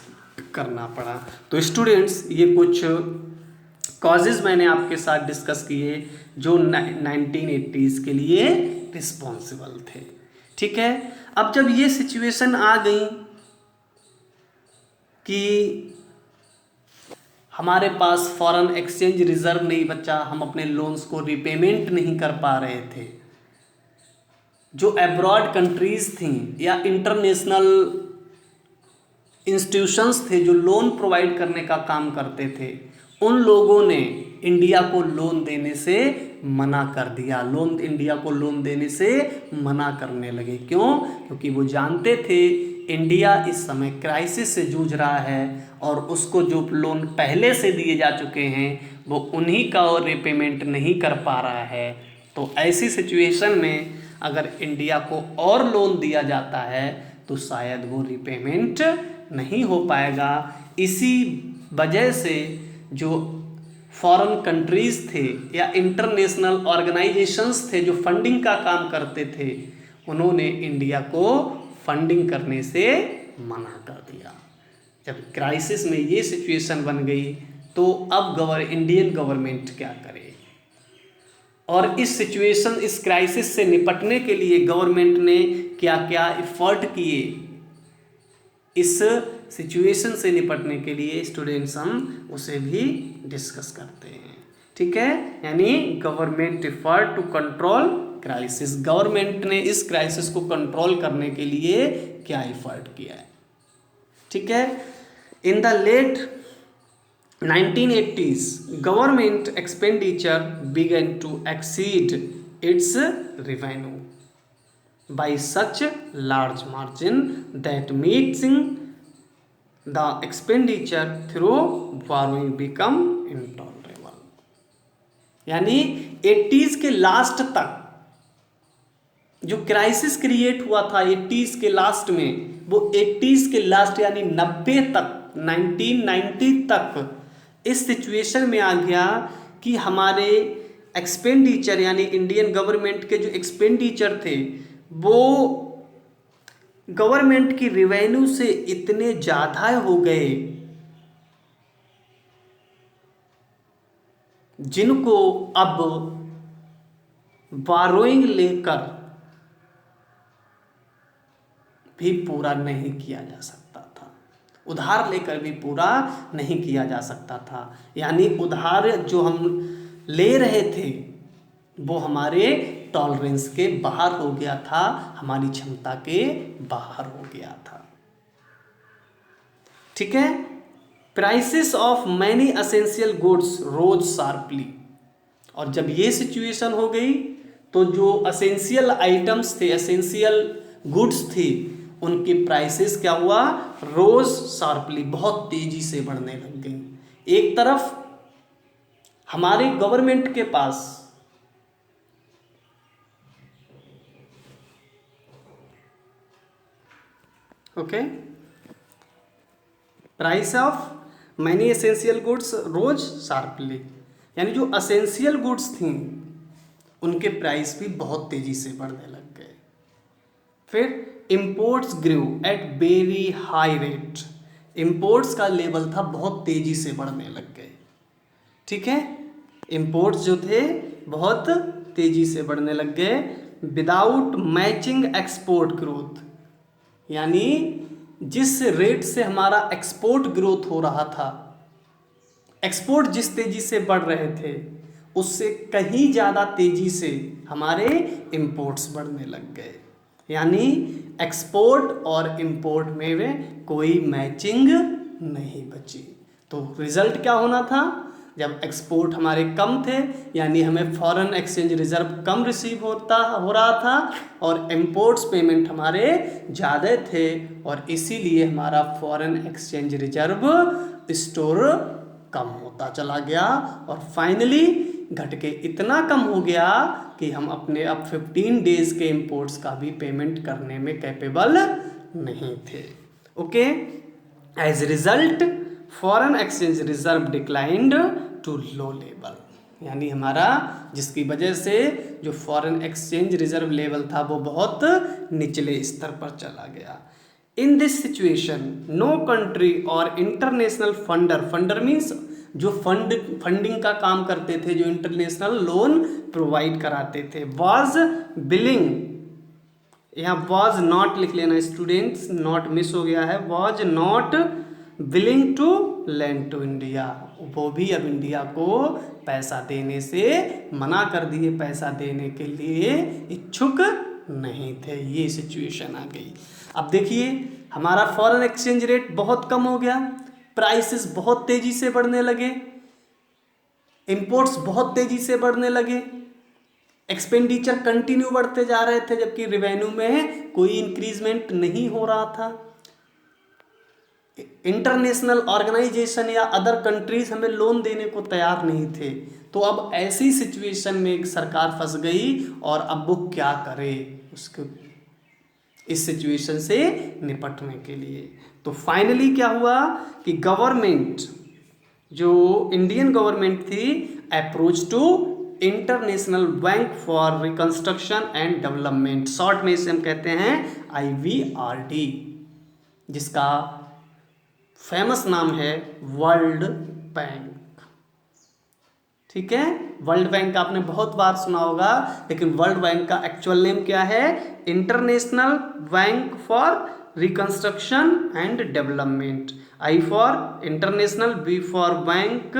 [SPEAKER 1] करना पड़ा। तो स्टूडेंट्स, ये कुछ कॉजेज़ मैंने आपके साथ डिस्कस किए जो 1980s के लिए रिस्पॉन्सिबल थे। ठीक है, अब जब ये सिचुएशन आ गई कि हमारे पास फॉरेन एक्सचेंज रिजर्व नहीं बचा, हम अपने लोन्स को रिपेमेंट नहीं कर पा रहे थे, जो एब्रॉड कंट्रीज थीं या इंटरनेशनल इंस्टीट्यूशंस थे जो लोन प्रोवाइड करने का काम करते थे, उन लोगों ने इंडिया को लोन देने से मना कर दिया। इंडिया को लोन देने से मना करने लगे। क्यों? क्योंकि वो जानते थे इंडिया इस समय क्राइसिस से जूझ रहा है और उसको जो लोन पहले से दिए जा चुके हैं वो उन्हीं का और रिपेमेंट नहीं कर पा रहा है। तो ऐसी सिचुएशन में अगर इंडिया को और लोन दिया जाता है तो शायद वो रिपेमेंट नहीं हो पाएगा। इसी वजह से जो फॉरेन कंट्रीज़ थे या इंटरनेशनल ऑर्गेनाइजेशंस थे जो फंडिंग का काम करते थे, उन्होंने इंडिया को फंडिंग करने से मना कर दिया। जब क्राइसिस में ये सिचुएशन बन गई तो अब इंडियन गवर्नमेंट क्या करे? और इस सिचुएशन, इस क्राइसिस से निपटने के लिए गवर्नमेंट ने क्या क्या एफर्ट किए, इस सिचुएशन से निपटने के लिए स्टूडेंट्स हम उसे भी डिस्कस करते हैं। ठीक है, यानी government effort to control crisis, government ने इस क्राइसिस को कंट्रोल करने के लिए क्या एफर्ट किया है। ठीक है, in the late 1980s government expenditure began to exceed its revenue by such large margin that meeting the expenditure through borrowing become intolerable। यानी 80s के लास्ट तक जो क्राइसिस क्रिएट हुआ था 80s के लास्ट में, वो 80s के लास्ट यानी 90 तक, 1990 तक इस सिचुएशन में आ गया कि हमारे एक्सपेंडिचर यानी इंडियन गवर्नमेंट के जो एक्सपेंडिचर थे वो गवर्नमेंट की रेवेन्यू से इतने ज़्यादा हो गए जिनको अब बारोइंग लेकर भी पूरा नहीं किया जा सकता था, उधार लेकर भी पूरा नहीं किया जा सकता था। यानी उधार जो हम ले रहे थे वो हमारे टॉलरेंस के बाहर हो गया था, हमारी क्षमता के बाहर हो गया था। ठीक है, prices of many essential goods rose sharply, और जब ये सिचुएशन हो गई तो जो एसेंशियल आइटम्स थे, एसेंशियल गुड्स थी, उनकी प्राइसेस क्या हुआ, रोज शार्पली, बहुत तेजी से बढ़ने लग गई। एक तरफ हमारे गवर्नमेंट के पास price of many essential goods rose sharply, यानी जो एसेंशियल गुड्स थी उनके प्राइस भी बहुत तेजी से बढ़ने लग गए। फिर imports grew at very high rate, imports का लेवल था बहुत तेजी से बढ़ने लग गए। ठीक है, इंपोर्ट्स जो थे बहुत तेजी से बढ़ने लग गए विदाउट मैचिंग एक्सपोर्ट ग्रोथ, यानी जिस रेट से हमारा एक्सपोर्ट ग्रोथ हो रहा था, एक्सपोर्ट जिस तेजी से बढ़ रहे थे उससे कहीं ज़्यादा तेजी से हमारे इंपोर्ट्स बढ़ने लग गए। यानी एक्सपोर्ट और इंपोर्ट में कोई मैचिंग नहीं बची। तो रिजल्ट क्या होना था, जब एक्सपोर्ट हमारे कम थे यानी हमें फॉरेन एक्सचेंज रिजर्व कम रिसीव हो रहा था, और इंपोर्ट्स पेमेंट हमारे ज़्यादा थे, और इसीलिए हमारा फॉरेन एक्सचेंज रिजर्व स्टोर कम होता चला गया, और फाइनली घट के इतना कम हो गया कि हम अपने अब 15 डेज के इंपोर्ट्स का भी पेमेंट करने में कैपेबल नहीं थे। Okay, as result foreign exchange reserve declined to low level, यानी हमारा जिसकी वजह से जो फॉरेन एक्सचेंज रिजर्व लेवल था वो बहुत निचले स्तर पर चला गया। In this situation no country और इंटरनेशनल फंडर मीन्स जो फंडिंग का काम करते थे, जो इंटरनेशनल लोन प्रोवाइड कराते थे, वाज बिलिंग, यहाँ वाज नॉट लिख लेना स्टूडेंट्स, नॉट मिस हो गया है, was not willing to lend to India, वो भी अब इंडिया को पैसा देने से मना कर दिए, पैसा देने के लिए इच्छुक नहीं थे। ये सिचुएशन आ गई। अब देखिए हमारा फॉरेन एक्सचेंज रेट बहुत कम हो गया, प्राइसेस बहुत तेजी से बढ़ने लगे, इंपोर्ट्स बहुत तेजी से बढ़ने लगे, एक्सपेंडिचर कंटिन्यू बढ़ते जा रहे थे जबकि रेवेन्यू में कोई इंक्रीजमेंट नहीं हो रहा था। इंटरनेशनल ऑर्गेनाइजेशन या अदर कंट्रीज हमें लोन देने को तैयार नहीं थे। तो अब ऐसी सिचुएशन में सरकार फंस गई और अब वो क्या करे उसके इस सिचुएशन से निपटने के लिए। तो फाइनली क्या हुआ कि गवर्नमेंट, जो इंडियन गवर्नमेंट थी, approach to international bank for reconstruction and development, short में इसे हम कहते हैं IVRD, जिसका फेमस नाम है वर्ल्ड बैंक। ठीक है। वर्ल्ड बैंक आपने बहुत बार सुना होगा, लेकिन वर्ल्ड बैंक का एक्चुअल नेम क्या है? International bank for reconstruction and development. I for international, B for bank,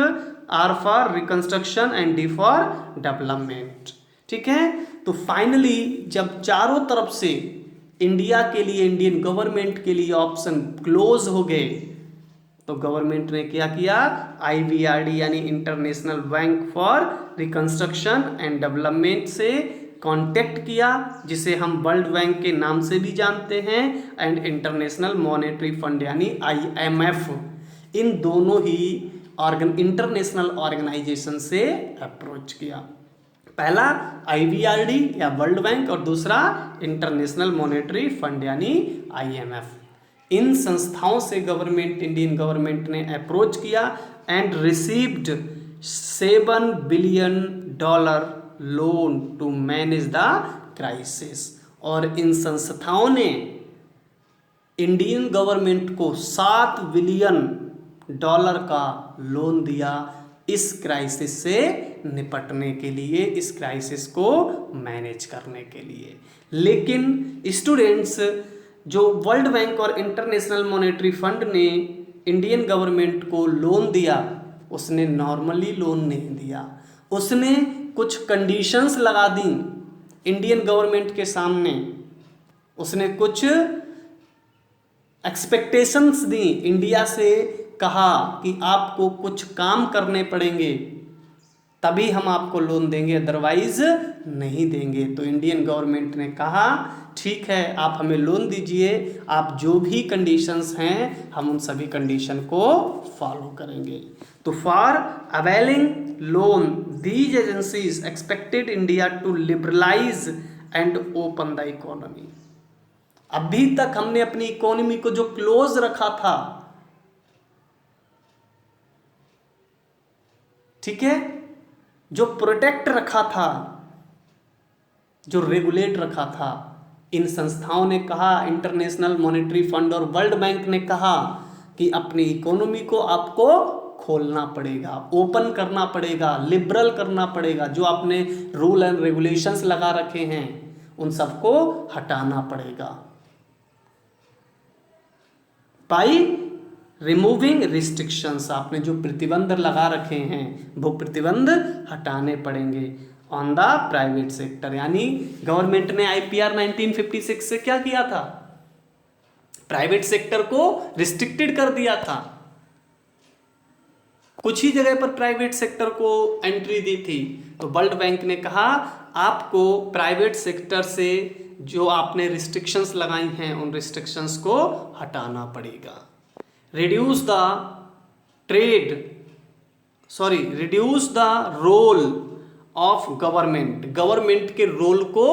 [SPEAKER 1] R for reconstruction and D for development. ठीक है। तो फाइनली जब चारों तरफ से इंडिया के लिए, इंडियन गवर्नमेंट के लिए ऑप्शन क्लोज हो गए, तो गवर्नमेंट ने क्या किया? IBRD यानी international bank for reconstruction and development से कांटेक्ट किया, जिसे हम वर्ल्ड बैंक के नाम से भी जानते हैं, एंड इंटरनेशनल मॉनेटरी फंड यानी IMF, इन दोनों ही इंटरनेशनल ऑर्गेनाइजेशन से अप्रोच किया। पहला IBRD या वर्ल्ड बैंक और दूसरा इंटरनेशनल मॉनेटरी फंड यानी IMF। इन संस्थाओं से गवर्नमेंट, इंडियन गवर्नमेंट ने अप्रोच किया and received $7 billion loan to manage the crisis. और इन संस्थाओं ने इंडियन गवर्नमेंट को $7 बिलियन का लोन दिया इस क्राइसिस से निपटने के लिए, इस क्राइसिस को मैनेज करने के लिए। लेकिन स्टूडेंट्स, जो वर्ल्ड बैंक और इंटरनेशनल मॉनेटरी फंड ने इंडियन गवर्नमेंट को लोन दिया, उसने नॉर्मली लोन नहीं दिया, उसने कुछ कंडीशंस लगा दी इंडियन गवर्नमेंट के सामने, उसने कुछ एक्सपेक्टेशंस दी इंडिया से, कहा कि आपको कुछ काम करने पड़ेंगे तभी हम आपको लोन देंगे, अदरवाइज नहीं देंगे। तो इंडियन गवर्नमेंट ने कहा ठीक है, आप हमें लोन दीजिए, आप जो भी कंडीशंस हैं हम उन सभी कंडीशन को फॉलो करेंगे। तो for availing loan these agencies expected India to liberalise and open the economy. अभी तक हमने अपनी इकोनॉमी को जो क्लोज रखा था, ठीक है, जो प्रोटेक्ट रखा था, जो रेगुलेट रखा था, इन संस्थाओं ने कहा, इंटरनेशनल मॉनेटरी फंड और वर्ल्ड बैंक ने कहा कि अपनी इकोनॉमी को आपको खोलना पड़ेगा, ओपन करना पड़ेगा, लिबरल करना पड़ेगा, जो आपने रूल एंड रेगुलेशंस लगा रखे हैं उन सबको हटाना पड़ेगा। बाय रिमूविंग रिस्ट्रिक्शंस, आपने जो प्रतिबंध लगा रखे हैं वो प्रतिबंध हटाने पड़ेंगे ऑन द प्राइवेट सेक्टर। यानी गवर्नमेंट ने IPR 1956 से क्या किया था? प्राइवेट सेक्टर को रिस्ट्रिक्टेड कर दिया था, कुछ ही जगह पर प्राइवेट सेक्टर को एंट्री दी थी। तो वर्ल्ड बैंक ने कहा आपको प्राइवेट सेक्टर से जो आपने रिस्ट्रिक्शंस लगाई हैं उन रिस्ट्रिक्शंस को हटाना पड़ेगा। Reduce the role of government, government के रोल को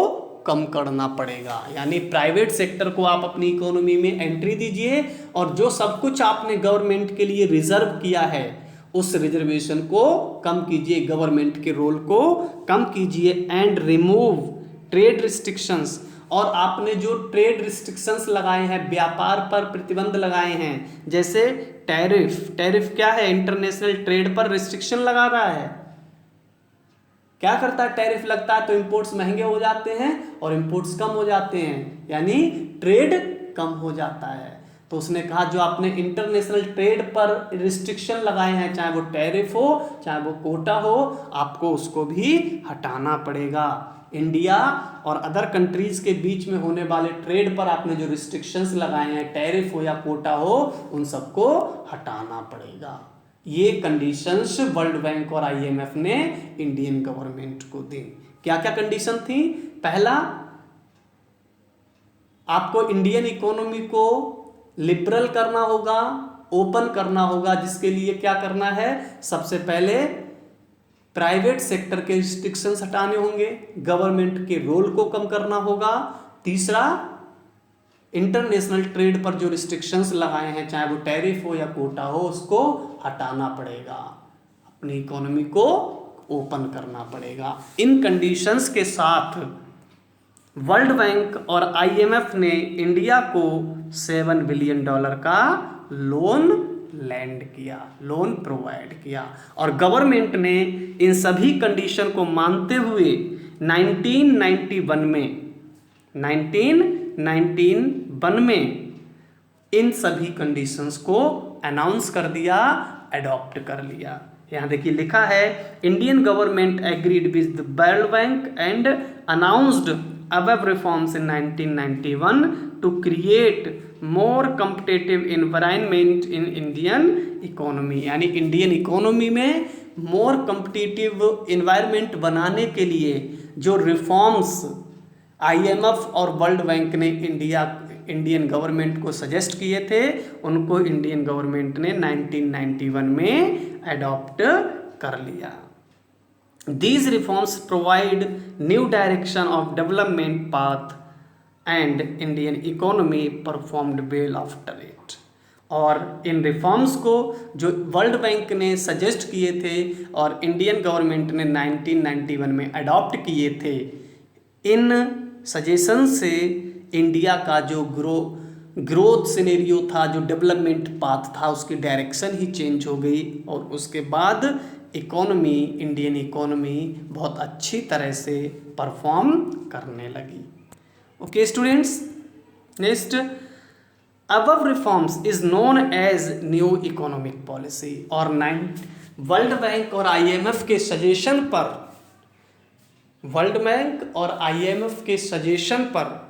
[SPEAKER 1] कम करना पड़ेगा। यानी प्राइवेट सेक्टर को आप अपनी इकोनॉमी में एंट्री दीजिए और जो सब कुछ आपने गवर्नमेंट के लिए रिजर्व किया है उस रिजर्वेशन को कम कीजिए, गवर्नमेंट के रोल को कम कीजिए। एंड रिमूव ट्रेड रिस्ट्रिक्शंस, और आपने जो ट्रेड रिस्ट्रिक्शंस लगाए हैं, व्यापार पर प्रतिबंध लगाए हैं, जैसे टैरिफ क्या है? इंटरनेशनल ट्रेड पर रिस्ट्रिक्शन लगा रहा है। क्या करता है? टैरिफ लगता है तो इंपोर्ट्स महंगे हो जाते हैं और इंपोर्ट्स कम हो जाते हैं, यानी ट्रेड कम हो जाता है। तो उसने कहा जो आपने इंटरनेशनल ट्रेड पर रिस्ट्रिक्शन लगाए हैं, चाहे वो टैरिफ हो चाहे वो कोटा हो, आपको उसको भी हटाना पड़ेगा। इंडिया और अदर कंट्रीज के बीच में होने वाले ट्रेड पर आपने जो रिस्ट्रिक्शंस लगाए हैं, टैरिफ हो या कोटा हो, उन सबको हटाना पड़ेगा। ये कंडीशंस वर्ल्ड बैंक और IMF ने इंडियन गवर्नमेंट को दी। क्या क्या कंडीशन थी? पहला, आपको इंडियन इकोनॉमी को लिबरल करना होगा, ओपन करना होगा, जिसके लिए क्या करना है? सबसे पहले प्राइवेट सेक्टर के रिस्ट्रिक्शंस हटाने होंगे, गवर्नमेंट के रोल को कम करना होगा। तीसरा, इंटरनेशनल ट्रेड पर जो रिस्ट्रिक्शंस लगाए हैं, चाहे वो टैरिफ हो या कोटा हो, उसको हटाना पड़ेगा, अपनी इकोनॉमी को ओपन करना पड़ेगा। इन कंडीशंस के साथ वर्ल्ड बैंक और IMF ने इंडिया को $7 बिलियन का लोन लैंड किया, लोन प्रोवाइड किया। और गवर्नमेंट ने इन सभी कंडीशन को मानते हुए 1991 में इन सभी कंडीशंस को अनाउंस कर दिया, अडॉप्ट कर लिया। यहाँ देखिए लिखा है, Indian government agreed with the world bank and announced above reforms in 1991 to create more competitive environment in Indian economy। यानी इंडियन इकोनॉमी में मोर कम्पिटिटिव इन्वायरमेंट बनाने के लिए जो रिफॉर्म्स IMF और वर्ल्ड बैंक ने इंडियन गवर्नमेंट को सजेस्ट किए थे, उनको इंडियन गवर्नमेंट ने 1991 में अडॉप्ट कर लिया। These reforms provide new direction of development path and Indian economy performed well after it। और इन रिफॉर्म्स को जो वर्ल्ड बैंक ने सजेस्ट किए थे और इंडियन गवर्नमेंट ने 1991 में अडॉप्ट किए थे, इन सजेशन से इंडिया का जो ग्रोथ सिनेरियो था, जो डेवलपमेंट पाथ था, उसकी डायरेक्शन ही चेंज हो गई और उसके बाद इकोनॉमी, इंडियन इकोनॉमी बहुत अच्छी तरह से परफॉर्म करने लगी। Okay students, next, above reforms is known as new economic policy. और वर्ल्ड बैंक और IMF के सजेशन पर, वर्ल्ड बैंक और IMF के सजेशन पर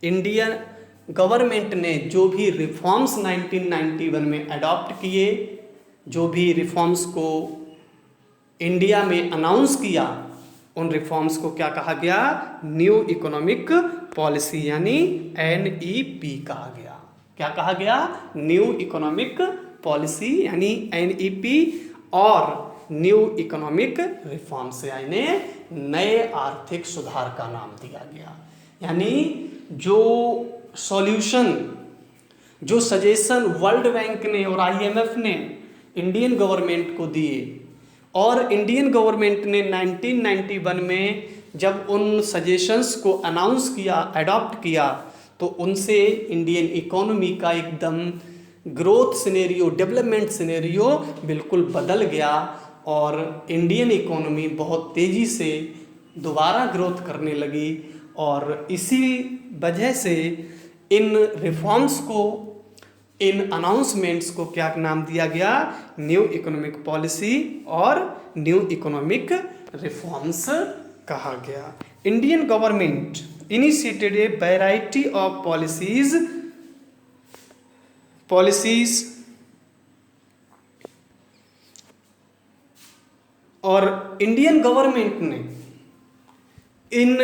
[SPEAKER 1] इंडियन गवर्नमेंट ने जो भी रिफॉर्म्स 1991 में अडॉप्ट किए, जो भी रिफॉर्म्स को इंडिया में अनाउंस किया, उन रिफॉर्म्स को क्या कहा गया? न्यू इकोनॉमिक पॉलिसी यानी NEP कहा गया। क्या कहा गया? न्यू इकोनॉमिक पॉलिसी यानी NEP। और न्यू इकोनॉमिक रिफॉर्म्स यानी नए आर्थिक सुधार का नाम दिया गया। यानी जो सॉल्यूशन, जो सजेशन वर्ल्ड बैंक ने और IMF ने इंडियन गवर्नमेंट को दिए और इंडियन गवर्नमेंट ने 1991 में जब उन सजेशंस को अनाउंस किया, अडॉप्ट किया, तो उनसे इंडियन इकोनॉमी का एकदम ग्रोथ सिनेरियो, डेवलपमेंट सिनेरियो बिल्कुल बदल गया और इंडियन इकोनॉमी बहुत तेज़ी से दोबारा ग्रोथ करने लगी। और इसी वजह से इन रिफॉर्म्स को, इन अनाउंसमेंट्स को क्या नाम दिया गया? न्यू इकोनॉमिक पॉलिसी और न्यू इकोनॉमिक रिफॉर्म्स कहा गया। Indian government initiated A variety of policies और इंडियन गवर्नमेंट ने इन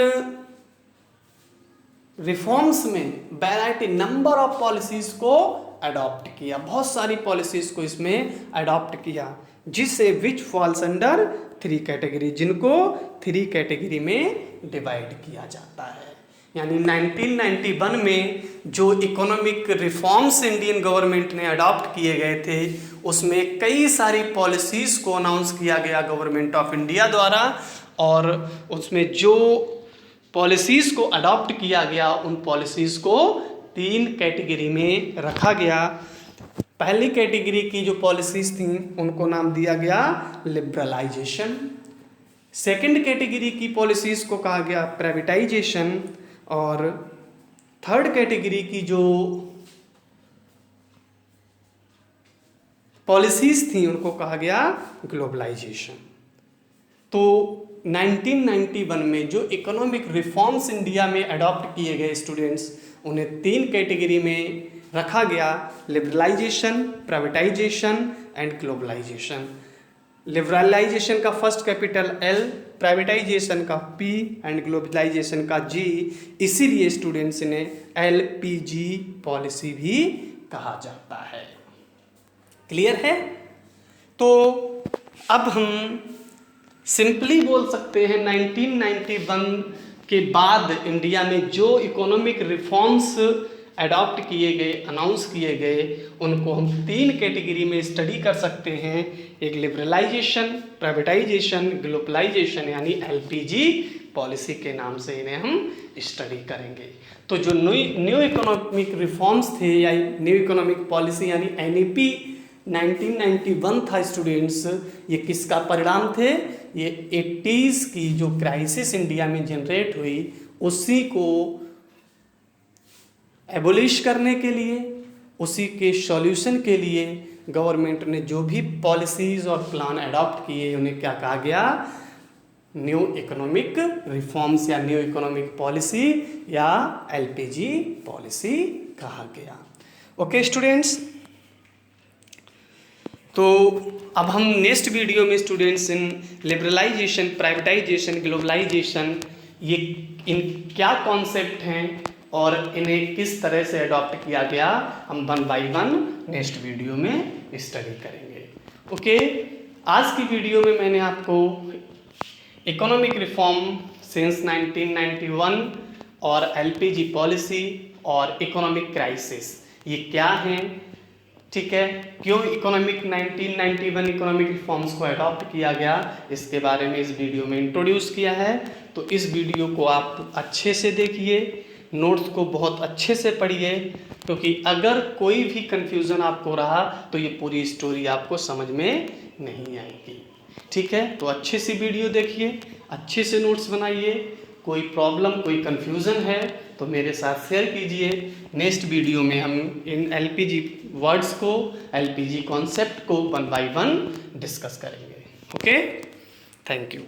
[SPEAKER 1] रिफॉर्म्स में वैरायटी, नंबर ऑफ पॉलिसीज को अडॉप्ट किया, बहुत सारी पॉलिसीज को इसमें अडॉप्ट किया, जिससे विच फॉल्स अंडर 3 कैटेगरी, जिनको 3 कैटेगरी में डिवाइड किया जाता है। यानी 1991 में जो इकोनॉमिक रिफॉर्म्स इंडियन गवर्नमेंट ने अडॉप्ट किए गए थे, उसमें कई सारी पॉलिसीज को अनाउंस किया गया गवर्नमेंट ऑफ इंडिया द्वारा, और उसमें जो पॉलिसीज को अडॉप्ट किया गया उन पॉलिसीज को 3 कैटेगरी में रखा गया। पहली कैटेगरी की जो पॉलिसीज थी उनको नाम दिया गया लिबरलाइजेशन। सेकंड कैटेगरी की पॉलिसीज को कहा गया प्राइवेटाइजेशन। और थर्ड कैटेगरी की जो पॉलिसीज थी उनको कहा गया ग्लोबलाइजेशन। तो 1991 में जो इकोनॉमिक रिफॉर्म्स इंडिया में अडॉप्ट किए गए स्टूडेंट्स, उन्हें 3 कैटेगरी में रखा गया, liberalisation, privatisation and globalisation. Liberalisation का फर्स्ट कैपिटल L, प्राइवेटाइजेशन का P एंड ग्लोबलाइजेशन का G, इसीलिए स्टूडेंट्स ने LPG पॉलिसी भी कहा जाता है। क्लियर है? तो अब हम सिंपली बोल सकते हैं 1991 के बाद इंडिया में जो इकोनॉमिक रिफॉर्म्स अडॉप्ट किए गए, अनाउंस किए गए, उनको हम 3 कैटेगरी में स्टडी कर सकते हैं। एक लिबरलाइजेशन, प्राइवेटाइजेशन, ग्लोबलाइजेशन यानी LPG पॉलिसी के नाम से इन्हें हम स्टडी करेंगे। तो जो न्यू इकोनॉमिक रिफॉर्म्स थे या न्यू इकोनॉमिक पॉलिसी यानी NEP 1991 था स्टूडेंट्स, ये किसका परिणाम थे? ये 80s की जो क्राइसिस इंडिया में जनरेट हुई उसी को एबोलिश करने के लिए, उसी के सॉल्यूशन के लिए गवर्नमेंट ने जो भी पॉलिसीज़ और प्लान अडॉप्ट किए उन्हें क्या कहा गया? न्यू इकोनॉमिक रिफॉर्म्स या न्यू इकोनॉमिक पॉलिसी या एलपीजी पॉलिसी कहा गया। ओके स्टूडेंट्स, तो अब हम नेक्स्ट वीडियो में स्टूडेंट्स इन लिबरलाइजेशन, प्राइवेटाइजेशन, ग्लोबलाइजेशन, ये इन क्या कॉन्सेप्ट हैं और इन्हें किस तरह से अडॉप्ट किया गया, हम 1 बाय 1 नेक्स्ट वीडियो में स्टडी करेंगे। ओके, आज की वीडियो में मैंने आपको इकोनॉमिक रिफॉर्म सिंस 1991 और एलपीजी पॉलिसी और इकोनॉमिक क्राइसिस ये क्या हैं, ठीक है, क्यों इकोनॉमिक 1991 इकोनॉमिक रिफॉर्म्स को अडॉप्ट किया गया, इसके बारे में इस वीडियो में इंट्रोड्यूस किया है। तो इस वीडियो को आप अच्छे से देखिए, नोट्स को बहुत अच्छे से पढ़िए, क्योंकि अगर कोई भी कंफ्यूजन आपको रहा तो ये पूरी स्टोरी आपको समझ में नहीं आएगी। ठीक है, तो अच्छे से वीडियो देखिए, अच्छे से नोट्स बनाइए, कोई प्रॉब्लम, कोई कंफ्यूजन है तो मेरे साथ शेयर कीजिए। नेक्स्ट वीडियो में हम इन एलपीजी वर्ड्स को, एलपीजी कॉन्सेप्ट को 1 बाय 1 डिस्कस करेंगे। Okay, thank you.